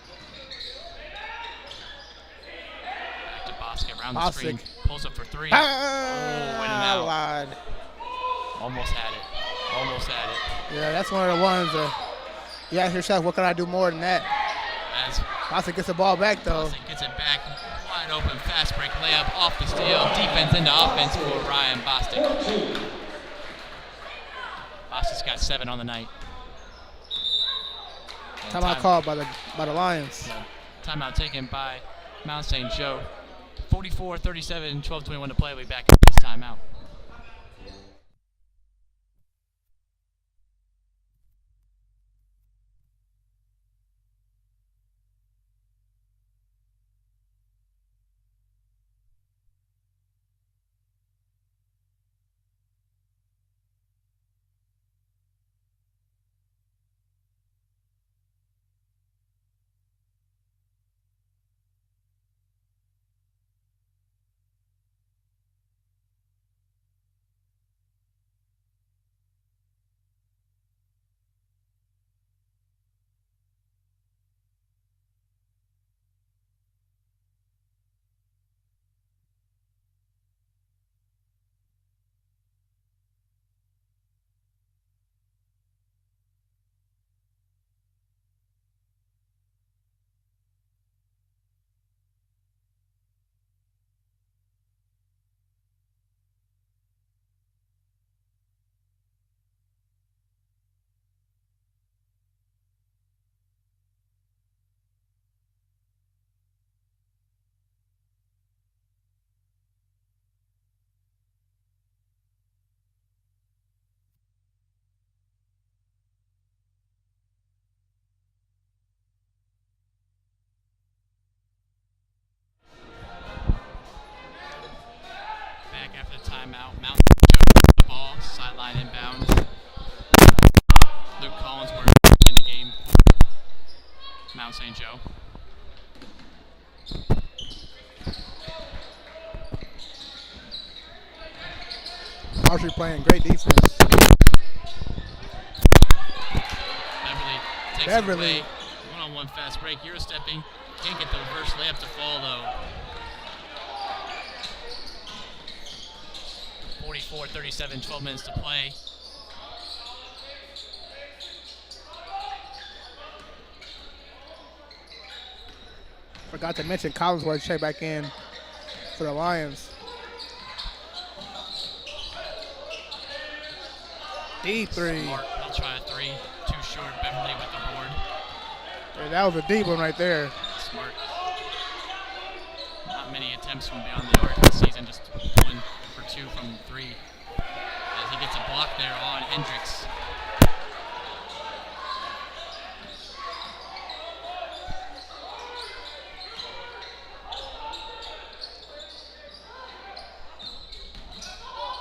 Back to Bostic around the screen. Pulls up for three. Went and out. Lied. Almost had it. Almost had it. Yeah, that's one of the ones you ask yourself, what can I do more than that? As Bostic gets the ball back, though. Bostic gets it back. Wide open, fast break layup off the steal. Defense into offense for Ryan Bostic. Bostic's got 7 on the night. Timeout called by the Lions. Timeout taken by Mount St. Joe. 44-37, 12:21 to play. We'll be back at this timeout. Timeout. Mount Joe the ball, sideline inbound. Luke Collinsworth in the game. Mount St. Joe. Archery playing great defense. Beverly takes it away. One-on-one fast break. Euro stepping. Can't get the reverse layup to fall though. 44-37, 12 minutes to play. Forgot to mention Collinsworth check back in for the Lions. Deep three. Smart. He'll try a three. Too short. Beverly with the board. Yeah, that was a deep one right there. Smart. Not many attempts from beyond the arc this season. Just 1 for 2 from 3. As he gets a block there on Hendricks.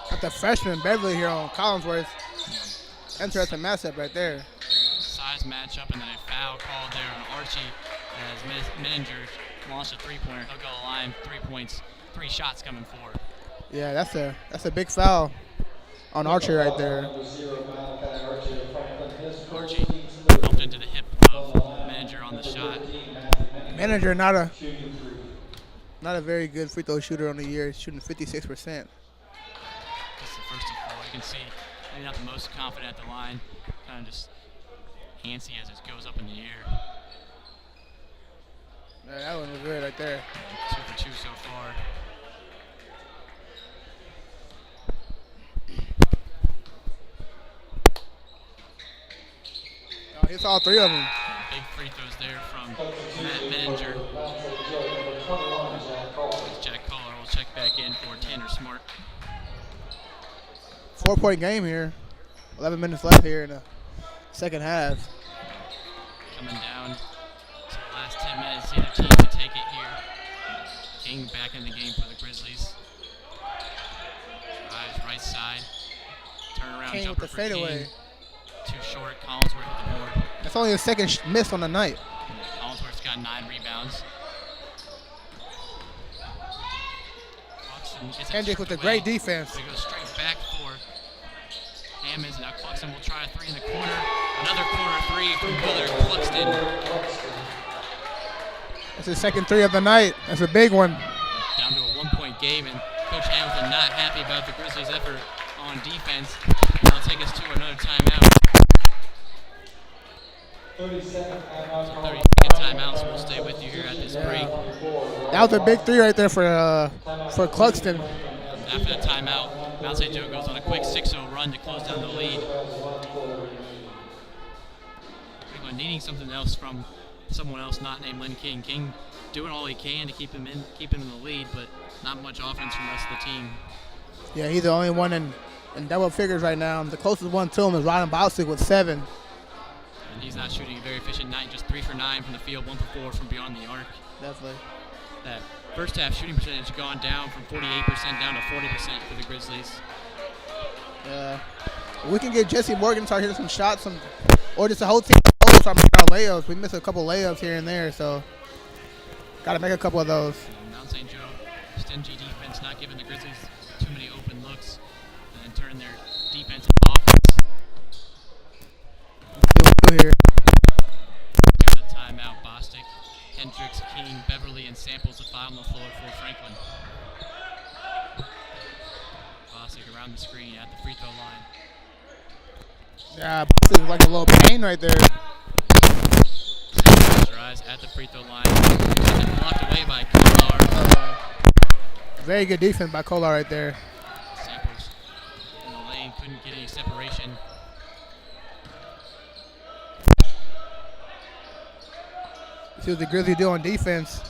Got the freshman Beverly here on Collinsworth. Interesting matchup right there. Size matchup, and then a foul called there on Archie as Menninger launched a three-pointer. He'll go to the line, 3 points, 3 shots coming forward. Yeah, that's a big foul. on Archer right there. Archie bumped into the hip of Manager on the shot. Manager not a very good free throw shooter on the year, shooting 56%. Just the first of four. You can see maybe not the most confident at the line, kind of just antsy as it goes up in the air. Yeah, that one was good right there. 2 for 2 so far. Oh, hits all three of them. Big free throws there from Matt Menninger. Jack Collar will check back in for Tanner Smart. 4-point game here. 11 minutes left here in the second half. Coming down to the last 10 minutes. Either team to take it here. King back in the game for the Grizzlies. Drives right side. Turnaround King jumper with the for King. fadeaway. Too short. Collinsworth with the board. That's only his second miss on the night. Collinsworth's got 9 rebounds. Kendrick with a great defense. They go straight back for Hammonds. Now Cluxton will try a 3 in the corner. Another corner 3 from Willard Cluxton. That's his second 3 of the night. That's a big one. Down to a 1-point game, and Coach Hamilton not happy about the Grizzlies' effort on defense. That'll take us to another timeout. 30-second timeout. 30-second timeout, so we'll stay with you here at this break. That was a big 3 right there for Cluxton. After the timeout, Mount St. Joe goes on a quick 6-0 run to close down the lead. We're needing something else from someone else not named Lynn King. King doing all he can to keep him in the lead, but not much offense from the rest of the team. Yeah, he's the only one in double figures right now. The closest one to him is Ryan Bausick with 7. And he's not shooting a very efficient night, just 3 for 9 from the field, 1 for 4 from beyond the arc. Definitely. That first half shooting percentage gone down from 48% down to 40% for the Grizzlies. We can get Jesse Morgan to start hitting some shots, or just the whole team start making our layups. We missed a couple layups here and there, so got to make a couple of those. Mount St. Joe, stingy defense, not giving the Grizzlies too many open looks, and then turn their defense into offense. Let's see what we do here. Got a timeout. Bostic, Hendricks, King, Beverly, and Samples the foul on the floor for Franklin. Bostic around the screen at the free throw line. Yeah, Bostic is like a little pain right there. Drives at the free throw line. Blocked away by Kolar. Very good defense by Kolar right there. Samples in the lane, couldn't get any separation. See what the Grizzlies do on defense.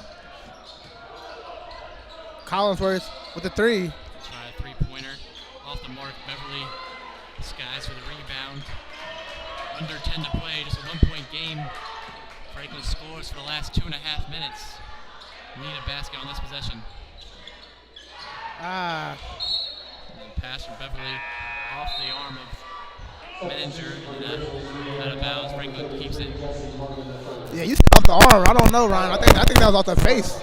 Collinsworth with the 3. Try a 3-pointer. Off the mark, Beverly. Skies for the rebound. Under 10 to play, just a 1-point game. Franklin scores for the last 2.5 minutes. Need a basket on this possession. And pass from Beverly off the arm of Menninger and out of bounds. Franklin keeps it. Yeah, you said off the arm. I don't know, Ryan. I think that was off the face.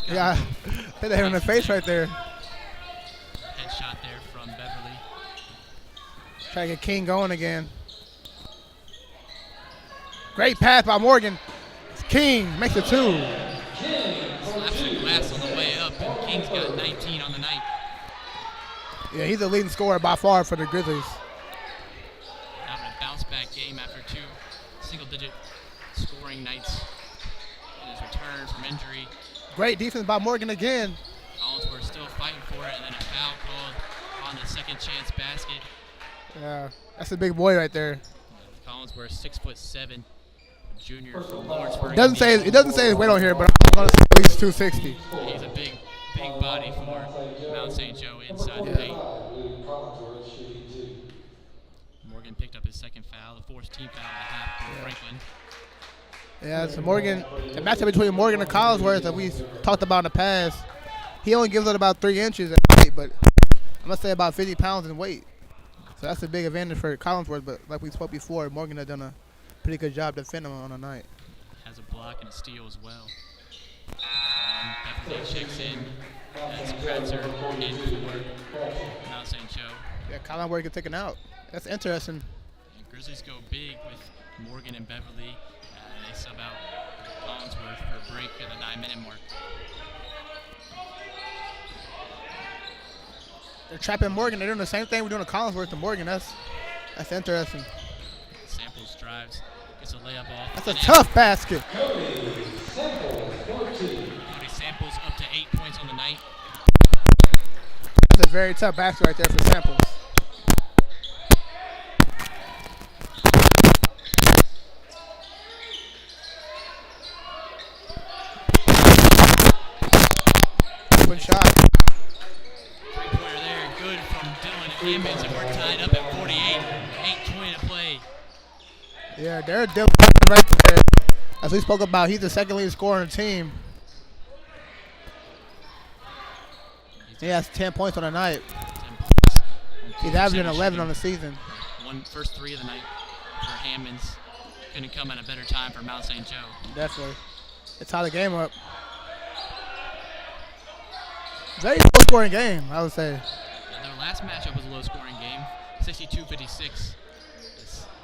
Yeah, hit that in the face right there. Headshot there from Beverly. Try to get King going again. Great pass by Morgan. King makes it 2. Slaps the glass on the way up, and King's got 19 on the night. Yeah, he's the leading scorer by far for the Grizzlies. Having a bounce-back game after 2 single-digit scoring nights in his return from injury. Great defense by Morgan again. Collinsworth still fighting for it, and then a foul called on the second chance basket. Yeah, that's a big boy right there. Collinsworth, 6'7", junior from Lawrenceburg. It doesn't say his weight on here, but I'm gonna say at least 260. He's a big body for Mount St. Joe inside the paint. Morgan picked up his second foul, the 4th team foul of the half for Franklin. Yeah, so Morgan, the matchup between Morgan and Collinsworth that we talked about in the past, he only gives it about 3 inches in weight, but I'm gonna say about 50 pounds in weight. So that's a big advantage for Collinsworth, but like we spoke before, Morgan has done a pretty good job defending him on the night. Has a block and a steal as well. Beverly checks in. As Kratzer in for Mount St. Joe. Yeah, Colin Ward get taken out. That's interesting. And Grizzlies go big with Morgan and Beverly. They sub out Collinsworth for a break at the 9-minute mark. They're trapping Morgan. They're doing the same thing we're doing to Collinsworth to Morgan. That's interesting. Samples drives, gets a layup off. That's a tough basket. Cody Samples up to 8 points on the night. That's a very tough basket right there for Samples. Good shot. Three-pointer there, good from Dylan Hammonds, and we're tied up at 48. 8:20 to play. Yeah, they're Dylan right there. As we spoke about, he's the second leading scorer on the team. He has 10 points on the night. 10 points. He's averaging 11 on the season. First three of the night for Hammonds. Couldn't come at a better time for Mount St. Joe. Definitely. It's how the game up. Very low-scoring game, I would say. Yeah, their last matchup was a low-scoring game, 62-56.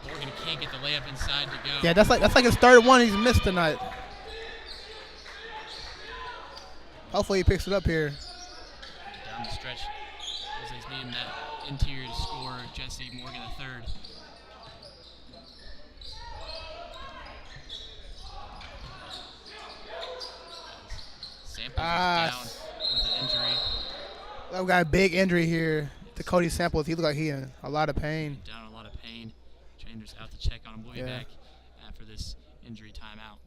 Morgan can't get the layup inside to go. Yeah, that's like his third one he's missed tonight. Hopefully he picks it up here. Down the stretch, Grizzlies needing that interior to score. Jesse Morgan the third. Samples down with an injury. We've got a big injury here to Cody Samples. He looks like he's in a lot of pain. Down in a lot of pain. Trainer's out to check on him. We'll be back after this injury timeout.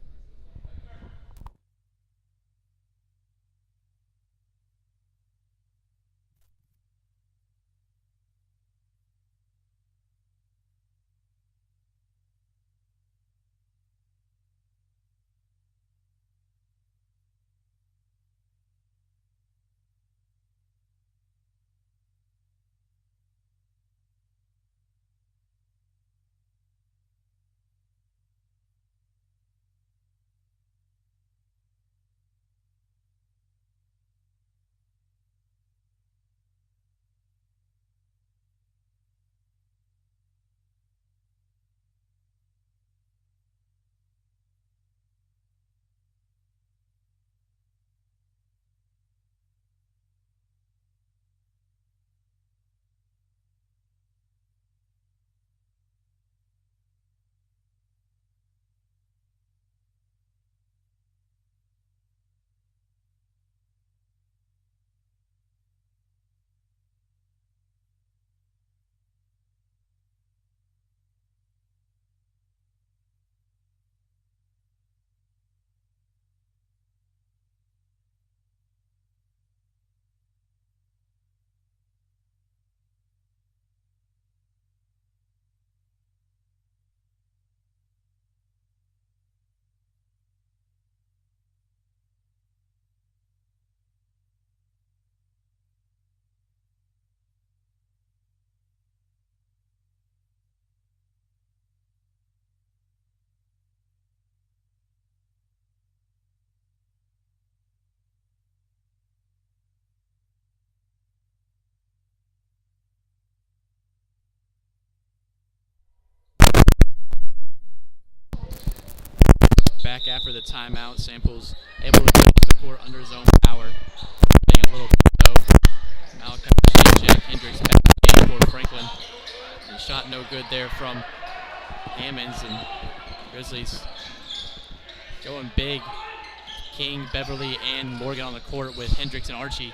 Back after the timeout, Samples able to close the court under his own power. Being a little bit though. Malachi Jack Hendricks back in for Franklin. And shot no good there from Hammonds, and Grizzlies going big. King, Beverly, and Morgan on the court with Hendricks and Archie.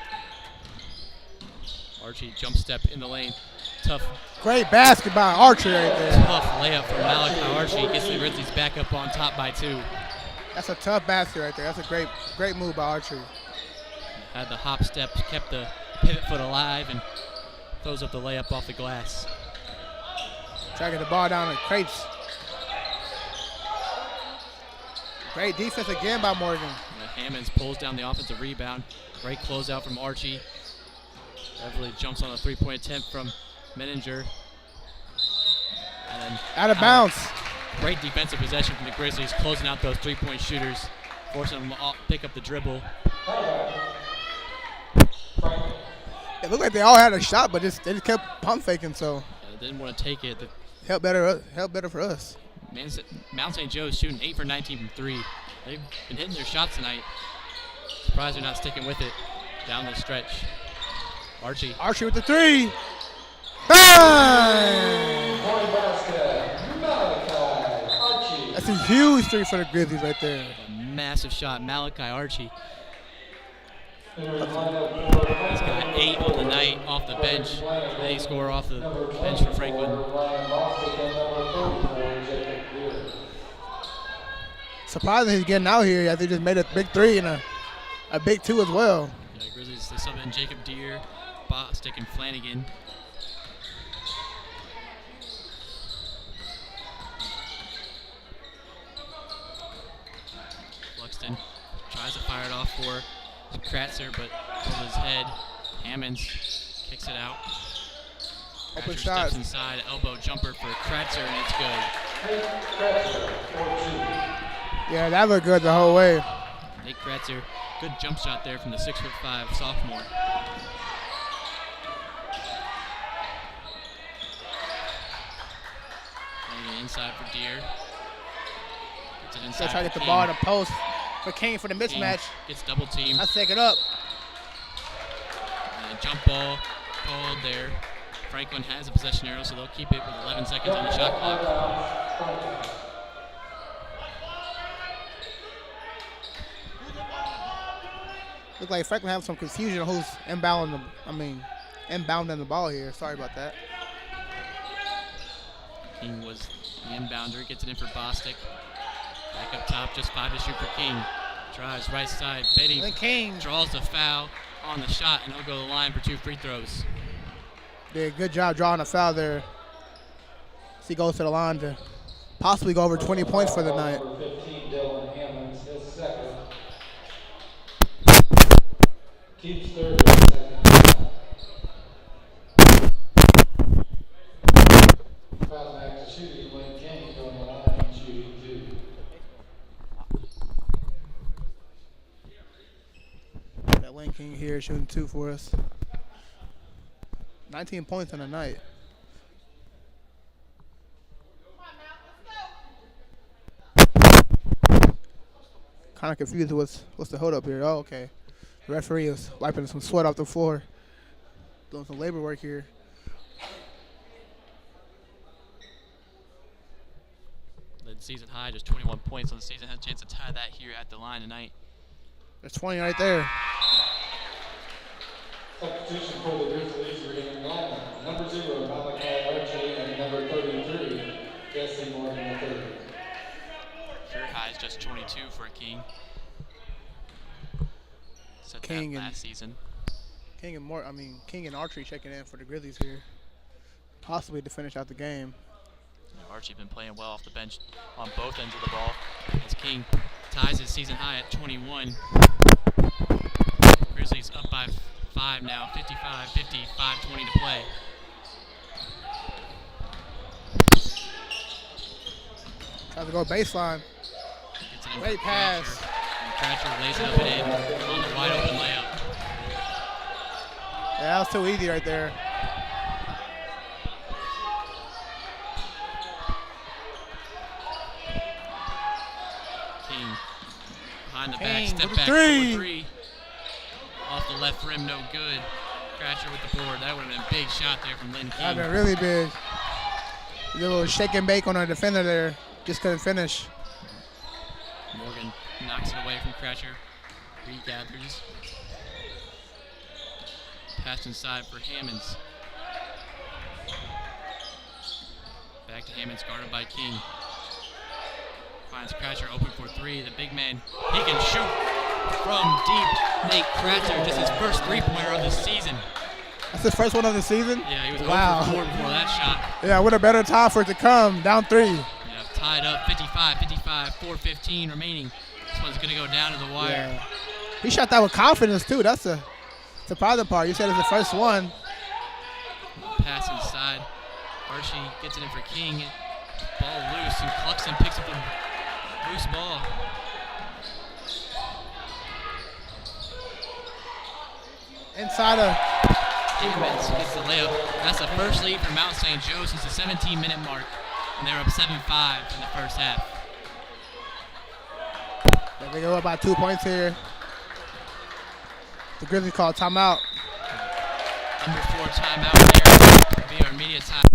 Archie jump step in the lane. Tough. Great basketball, Archie right there. Tough layup from Malachi Archie. Gets the Grizzlies back up on top by 2. That's a tough basket right there. That's a great move by Archie. Had the hop step, kept the pivot foot alive, and throws up the layup off the glass. Tracking the ball down and Crates. Great defense again by Morgan. Hammonds pulls down the offensive rebound. Great closeout from Archie. Beverly jumps on a three-point attempt from Menninger. And then out of bounds. Great defensive possession from the Grizzlies, closing out those three-point shooters, forcing them to pick up the dribble. It looked like they all had a shot, but they just kept pump faking, so Yeah, they didn't want to take it. help better for us. Mount St. Joe's shooting 8 for 19 from 3. They've been hitting their shots tonight. Surprised they're not sticking with it down the stretch. Archie. Archie with the 3. Bang! Point basket, Malachi Archie. That's a huge 3 for the Grizzlies right there. A massive shot. Malachi Archie. Entering lineup for He's got 8 on the night off the bench. They score off the bench for Franklin. Ryan Bostic and number 34, Jacob Deere. Surprising he's getting out here. I think he just made a big 3 and a big 2 as well. Yeah, Grizzlies, they sub in Jacob Deere, Bostic, and Flanagan. Fluxton tries to fire it off for Kratzer, but over his head. Hammonds kicks it out. Open Kratzer shot. steps inside, elbow jumper for Kratzer, and it's good. Nate Kratzer, 4-2. Yeah, that looked good the whole way. Nate Kratzer, good jump shot there from the 6'5" sophomore. Playing it inside for Deere. Gets it inside. Still trying to for get the King. ball in the post for Kane for the King mismatch. gets double teamed. Let's take it up. And a jump ball called there. Franklin has a possession arrow, so they'll keep it with 11 seconds on the shot clock. Look like Franklin have some confusion on who's inbounding the ball here. Sorry about that. King was the inbounder, gets it in for Bostic. Back up top, just 5 to shoot for King. Drives right side, Petty Then King draws the foul on the shot, and he'll go to the line for 2 free throws. did a good job drawing a foul there. So he goes to the line to possibly go over 20 points for the night. Number 15, Dylan Hammonds, his second. Keeps third, second. Foul back to shooting, Lane King on the line, shooting 2. That Lane King here shooting 2 for us. 19 points on the night. Kind of confused what's the hold up here. Oh, okay. The referee is wiping some sweat off the floor. Doing some labor work here. Led season high, just 21 points on the season. Has a chance to tie that here at the line tonight. There's 20 right there. Substitution for the Grizzlies, reading lineup. Number 0, Malachi Archie, and number 33, Jesse Morgan III. Career high is just 22 for King. Set King that and- last season. King and Archery checking in for the Grizzlies here. Possibly to finish out the game. Archie been playing well off the bench on both ends of the ball. As King ties his season high at 21. Grizzlies up by 5 now, 55-50, 5:20 to play. Tries to go baseline. Gets it in Great for pass. Kratcher, and Kratcher lays it up and in on the wide open layup. Yeah, that was too easy right there. King behind the King back, step with a back, three. 3. Off the left rim, no good. Kratcher with the board. That would have been a big shot there from Lynn That King. been really big. A little shake and bake on our defender there. Just couldn't finish. Morgan knocks it away from Kratcher. Regathers. Pass inside for Hammonds. Back to Hammonds, guarded by King. Finds Kratcher open for 3. The big man, he can shoot from deep. Nate Kratcher, just his first 3-pointer of the season. That's his first one of the season? Yeah, he was Wow. 0 for 4 before that shot. Yeah, what a better time for it to come. Down 3. Yeah, tied up 55, 4:15 remaining. This one's going to go down to the wire. Yeah. He shot that with confidence, too. That's the surprising part. You said it's the first one. Pass inside. Archie gets it in for King. Ball loose, and Cluxton picks up the loose ball. Inside of Hammonds gets the layup. That's the first lead for Mount St. Joe since the 17-minute mark, and they're up 7-5 in the first half. They go up by 2 points here. The Grizzlies call timeout. Number 4 timeout there. It'll be our immediate timeout.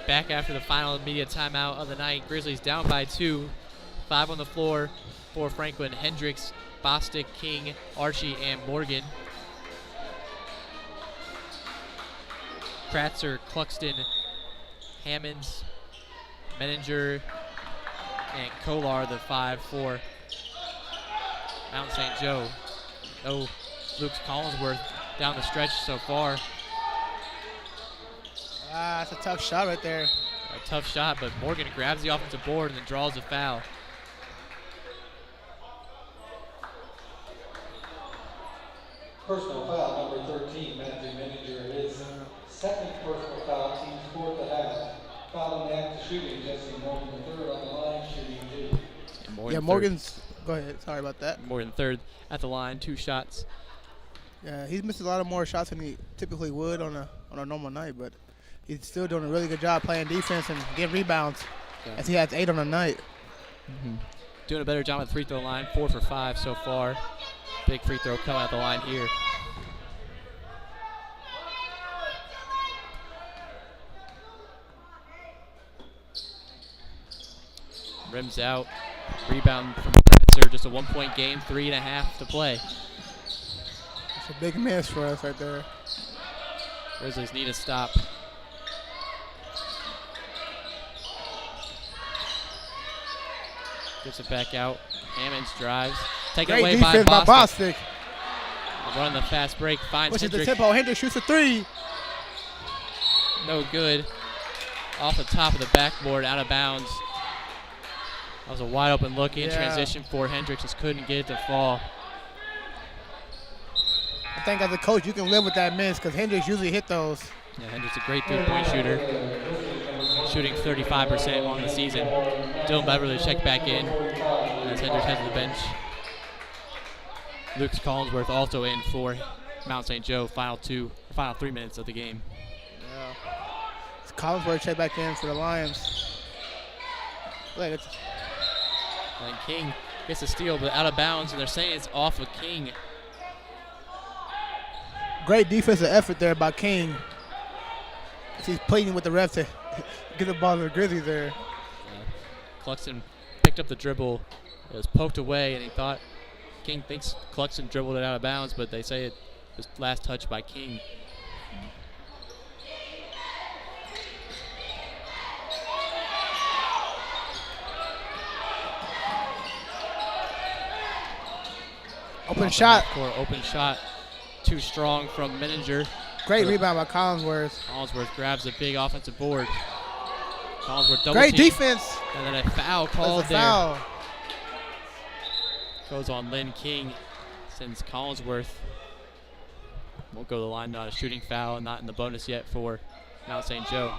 Back after the final immediate timeout of the night. Grizzlies down by 2. 5 on the floor for Franklin. Hendricks, Bostic, King, Archie, and Morgan. Kratzer, Cluxton, Hammonds, Menninger, and Kolar, the 5 for Mount St. Joe. Oh, Luke Collinsworth down the stretch so far. That's a tough shot right there. A tough shot, but Morgan grabs the offensive board and then draws a foul. Personal foul, number 13, Matthew Menninger. His second personal foul, team's fourth at half. Foul in the act of shooting, Jesse Morgan III on the line, shooting 2. Yeah, Morgan's. Go ahead. Sorry about that. Morgan third at the line, 2 shots. Yeah, he's missed a lot of more shots than he typically would on a normal night, but he's still doing a really good job playing defense and getting rebounds, as he has 8 on the night. Doing a better job at the free throw line, 4 for 5 so far. Big free throw coming at the line here. Rims out, rebound from Kratzer, just a 1-point game, 3.5 to play. It's a big miss for us right there. Grizzlies need a stop. Gets it back out. Hammonds drives. Taken Great away by defense by Bostic. Bostic. Running the fast break. Finds Pushes the Hendricks. tempo. Hendricks shoots a 3. No good. Off the top of the backboard, out of bounds. That was a wide open look in transition for Hendricks. Just couldn't get it to fall. I think as a coach, you can live with that miss because Hendricks usually hit those. Yeah, Hendricks a great 3-point shooter. Shooting 35% on the season. Dylan Beverly checked back in as Hendricks heads to the bench. Luke Collinsworth also in for Mount St. Joe. Final 3 minutes of the game. Yeah. Collinsworth checked back in for the Lions. And King gets a steal, but out of bounds, and they're saying it's off of King. Great defensive effort there by King. He's pleading with the refs to get the ball to the Grizzlies there. Cluxton picked up the dribble. It was poked away, and he thought King thinks Cluxton dribbled it out of bounds, but they say it was last touch by King. Open shot. Open shot. Too strong from Menninger. Great rebound by Collinsworth. Collinsworth grabs a big offensive board. Collinsworth double Great team. defense. And then a foul called there. Foul. Goes on Lynn King. Sends Collinsworth Won't go to the line, not a shooting foul, not in the bonus yet for Mount St. Joe.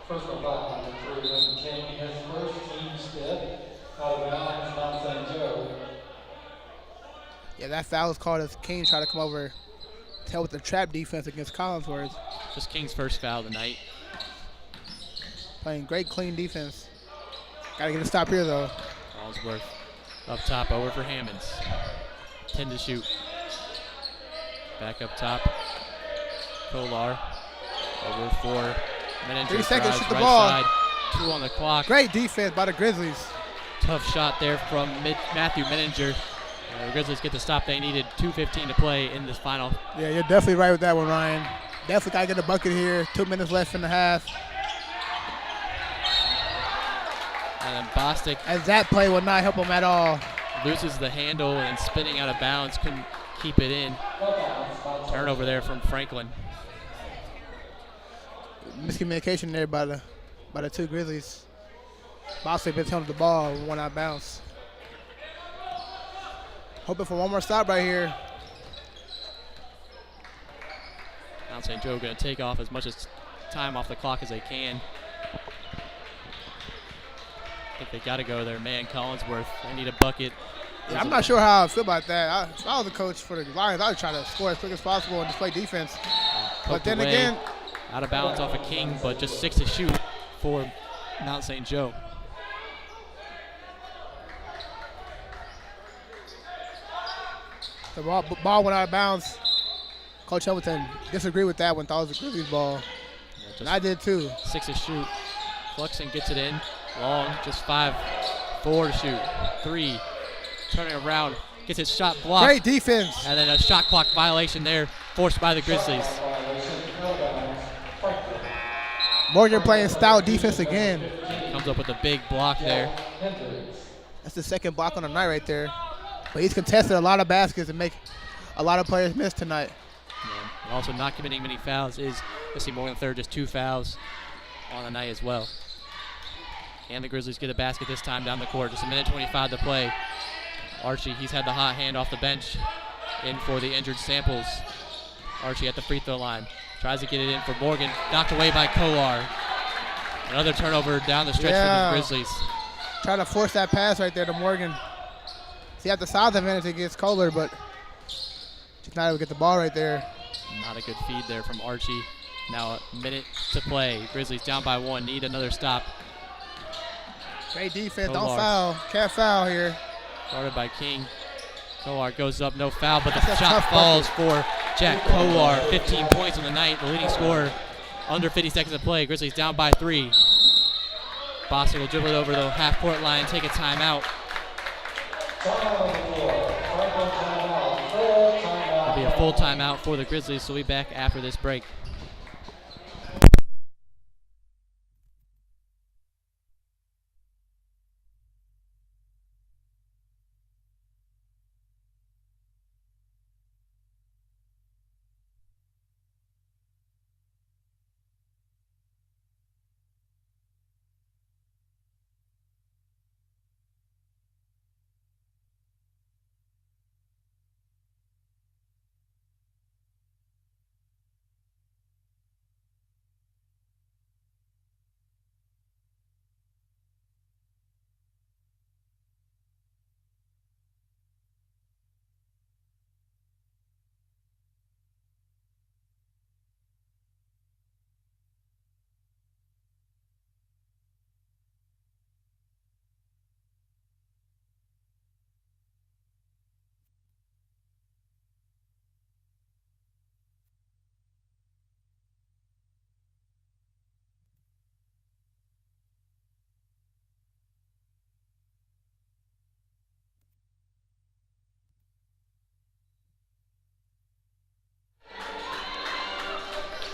First one back, number 3, Lincoln King, his first team step out of bounds, Mount St. Joe. Yeah, that foul was called as King tried to come over to help with the trap defense against Collinsworth. Just King's first foul of the night. Playing great, clean defense. Got to get a stop here, though. Collinsworth up top, over for Hammonds. 10 to shoot. Back up top. Kolar over for Menninger. 3 seconds, shoot the right ball. Side, 2 on the clock. Great defense by the Grizzlies. Tough shot there from Matthew Menninger. The Grizzlies get the stop they needed. 2:15 to play in this final. Yeah, you're definitely right with that one, Ryan. Definitely got to get a bucket here. 2 minutes left in the half. And then Bostic, As that play will not help him at all. loses the handle and spinning out of bounds. Couldn't keep it in. Turnover there from Franklin. Miscommunication there by the 2 Grizzlies. Bostic been telling the ball, one out of bounds. Hoping for one more stop right here. Mount St. Joe going to take off as much as time off the clock as they can. I think they got to go their man Collinsworth. They need a bucket. Yeah, I'm not sure how I feel about that. If I was the coach for the Lions, I would try to score as quick as possible and just play defense. But then away, again, out of bounds off of King, but just 6 to shoot for Mount St. Joe. the ball went out of bounds. Coach Hamilton disagreed with that one, thought it was a Grizzlies ball. And I did too. 6 to shoot. Fluxon gets it in. Long, just 5. 4 to shoot. 3. Turning around. Gets his shot blocked. Great defense. And then a shot clock violation there forced by the Grizzlies. Morgan playing style defense again. Comes up with a big block there. That's the second block on the night right there. But he's contested a lot of baskets and make a lot of players miss tonight. Yeah. Also not committing many fouls is, let's see, Morgan III, just 2 fouls on the night as well. And the Grizzlies get a basket this time down the court. Just 1:25 to play. Archie, he's had the hot hand off the bench in for the injured Samples. Archie at the free throw line. Tries to get it in for Morgan. Knocked away by Kolar. Another turnover down the stretch for the Grizzlies. Trying to force that pass right there to Morgan. He had the size advantage against Kohler, but just not able to get the ball right there. Not a good feed there from Archie. Now a minute to play. Grizzlies down by 1. Need another stop. Great defense. Kolar. Don't foul. Can't foul here. Guarded by King. Kolar goes up, no foul, but the That's a shot tough falls for Jack Kolar. 15 points on the night, the leading scorer. Under 50 seconds to play. Grizzlies down by 3. Boston will dribble it over the half-court line, take a timeout. It'll be a full timeout for the Grizzlies, so we'll be back after this break.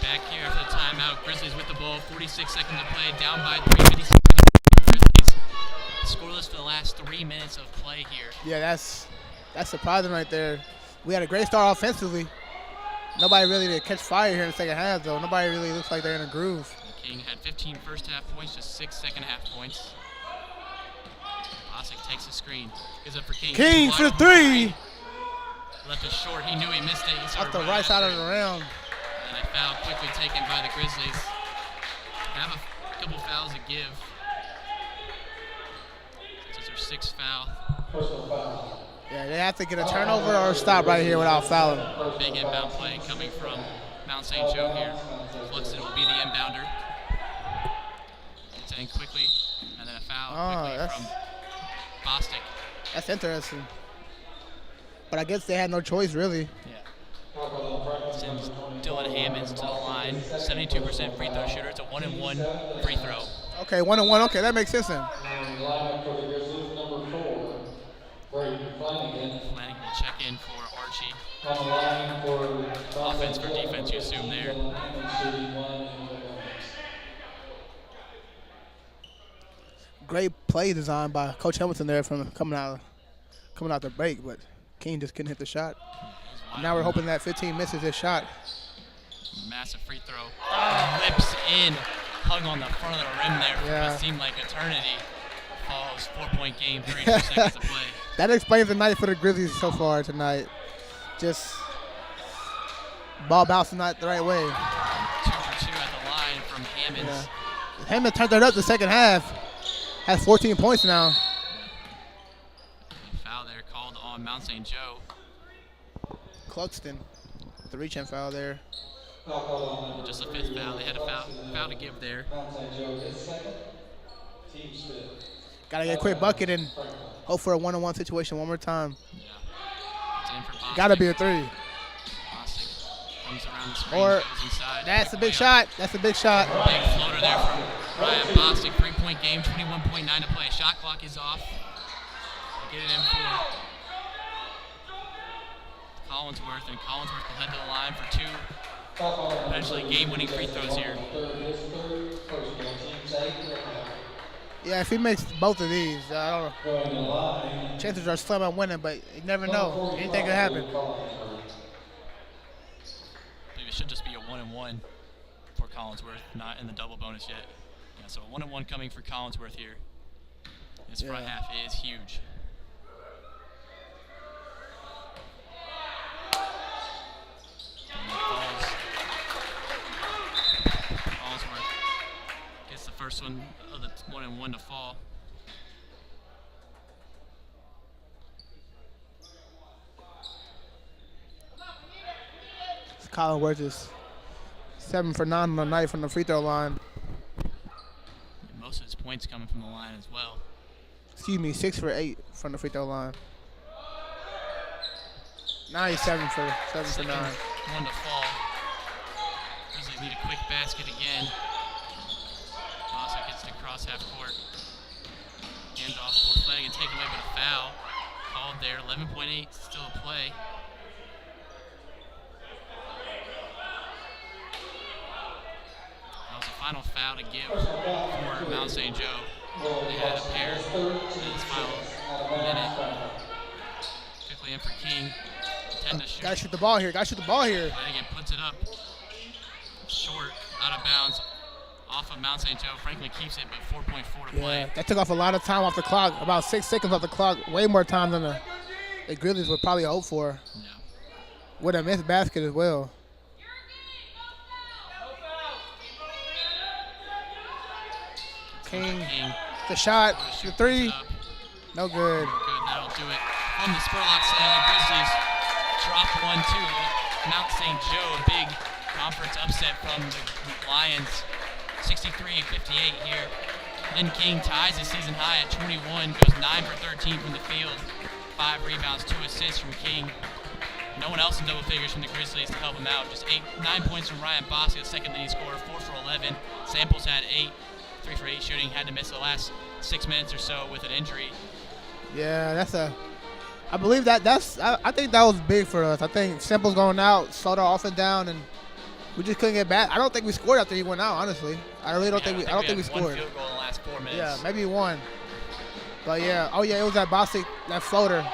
Back here after the timeout, Grizzlies with the ball, 46 seconds to play, down by 3, 56 seconds. Grizzlies scoreless for the last 3 minutes of play here. Yeah, that's surprising right there. We had a great start offensively. Nobody really did catch fire here in the second half, though. Nobody really looks like they're in a groove. King had 15 first half points, just 6 second half points. Bostic takes the screen, gives up for King. King for the 3. Left just short. He knew he missed it. He Off started the running right side of after the it. rim. And a foul quickly taken by the Grizzlies. They have a couple fouls to give. This is their 6th foul. Personal foul. Yeah, they have to get a turnover or a stop right here without fouling. Big inbound play coming from Mount St. Joe here. Fluxton will be the inbounder. Gets it in quickly, and then a foul quickly from Bostic. That's interesting. But I guess they had no choice, really. Yeah. Sends Dylan Hammonds to the line. 72% free throw shooter. It's a 1-and-1 free throw. Okay, 1-and-1. Okay, that makes sense then. Lineup for the Grizzlies, number 4, Brayden Flanagan. Flanagan will check in for Archie. On the line for Offense for defense, you assume there. Great play design by Coach Hamilton there from coming out the break, but King just couldn't hit the shot. Now we're hoping that 15 misses this shot. Massive free throw. Lips in. Hung on the front of the rim there for what seemed like eternity. Falls. 4-point game, 32 seconds to play. That explains the night for the Grizzlies so far tonight. Just ball bouncing not the right way. 2 for 2 at the line from Hammonds. Yeah. Hammonds turned it up the second half. Has 14 points now. Foul there called on Mount St. Joe. Cluxton with the reach-in foul there. Just a 5th foul. They had a foul to give there. Got to get a quick bucket and hope for a 1-on-1 situation one more time. Yeah. It's in for Bostic. Got to be a 3. Bostic comes around the screen, Or goes inside. that's a big shot. That's a big shot. Big floater there from Ryan Bostic. 3-point game, 21.9 to play. Shot clock is off. Get it in for Collinsworth, and Collinsworth will head to the line for 2 potentially game-winning free throws here. Yeah, if he makes both of these, I don't know. Chances are slim on winning, but you never know. Anything could happen. I believe it should just be a 1-and-1 for Collinsworth, not in the double bonus yet. Yeah, so a 1-and-1 coming for Collinsworth here. His front half is huge. Collinsworth gets the first one of the 1-and-1 to fall. Collinsworth is 7 for 9 on the night from the free throw line. Most of his points coming from the line as well. Excuse me, 6 for 8 from the free throw line. Now he's 7 for 9. One to fall. Grizzlies need a quick basket again. Bostic gets to cross half court. Handoff for Flanagan, taken away, but a foul called there. 11.8 still to play. That was the final foul to give for Mount St. Joe. They had a pair in this final minute. Quickly in for King. 10 to shoot. Gotta shoot the ball here. Flanagan puts it up short, out of bounds, off of Mount St. Joe. Franklin keeps it, but 4.4 to play. That took off a lot of time off the clock. About 6 seconds off the clock. Way more time than the Grizzlies would probably hope for. Yeah. With a missed basket as well. King, the shot, the 3, no good. Good, that'll do it. From the Spurlock Center, the Grizzlies drop 1-2. Mount St. Joe, a big conference upset from the Lions, 63-58 here. Then King ties his season high at 21, goes 9 for 13 from the field, 5 rebounds, 2 assists from King. No one else in double figures from the Grizzlies to help him out. Just 9 points from Ryan Bostic, the second leading scorer, 4 for 11. Samples had 8, 3 for 8 shooting, had to miss the last 6 minutes or so with an injury. Yeah, I believe I think that was big for us. I think Samples going out slowed our offense down, and we just couldn't get back. I don't think we scored after he went out, honestly. I really don't think we scored. One field goal in the last 4 minutes. Yeah, maybe 1. But yeah, it was that Bostic, that floater.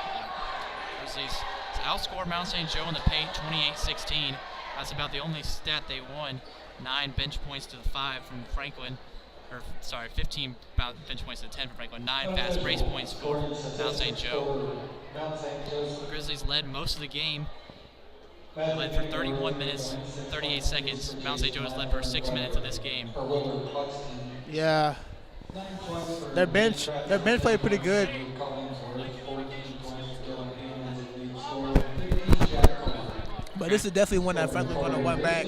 Grizzlies outscored Mount St. Joe in the paint, 28-16. That's about the only stat they won. 9 bench points to the 5 from Franklin. 15 bench points to 10 for Franklin, 9 fast break points for Mount St. Joe. The Grizzlies led most of the game. They led for 31 minutes, 38 seconds. Mount St. Joe has led for 6 minutes of this game. Yeah. Their bench played pretty good. But this is definitely one that Franklin's going to want back.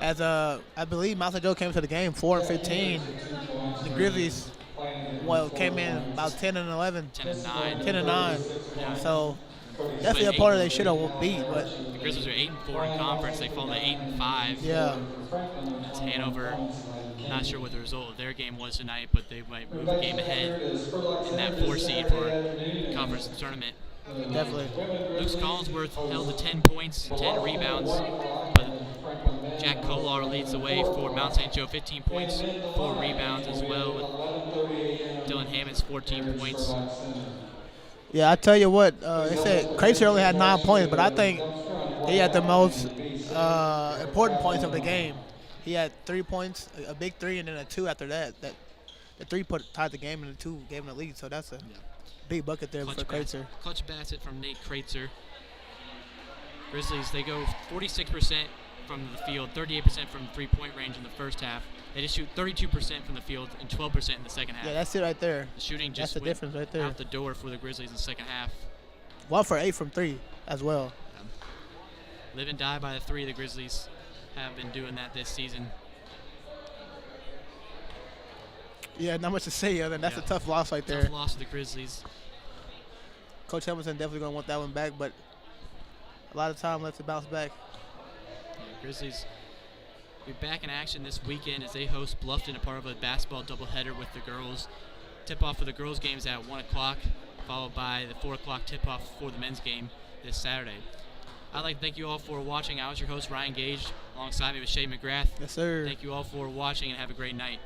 As I believe Mount St. Joe came to the game 4-15. The Grizzlies came in about 10-11. 10-9. Yeah. So definitely a part of they should have beat. But the Grizzlies are 8-4 in conference. They fall to 8-5. Yeah. It's Hanover. Not sure what the result of their game was tonight, but they might move a game ahead in that 4 seed for conference tournament. Definitely. Luke Collinsworth held to 10 points, 10 rebounds, but Jack Kolar leads the way for Mount St. Joe, 15 points, 4 rebounds as well, with Dylan Hammonds 14 points. Yeah, I tell you what, they said Kreitzer only had 9 points, but I think he had the most important points of the game. He had 3 points, a big 3, and then a 2 after that. The 3 tied the game, and the 2 gave him the lead. So that's a big bucket there for Kreitzer. Clutch basket from Nate Kreitzer. Grizzlies, they go 46% from the field, 38% from three-point range in the first half. They just shoot 32% from the field and 12% in the second half. Yeah, that's it right there. The shooting just that's the difference right there. Out the door for the Grizzlies in the second half. 1 for 8 from 3 as well. Live and die by the 3. The Grizzlies have been doing that this season. Yeah, not much to say other than that's a tough loss right there. Tough loss to the Grizzlies. Coach Hamilton definitely going to want that one back, but a lot of time left to bounce back. Yeah, Grizzlies will be back in action this weekend as they host Bluffton, a part of a basketball doubleheader with the girls. Tip-off for the girls' games at 1 o'clock, followed by the 4 o'clock tip-off for the men's game this Saturday. I'd like to thank you all for watching. I was your host, Ryan Gage. Alongside me was Shay McGrath. Yes, sir. Thank you all for watching and have a great night.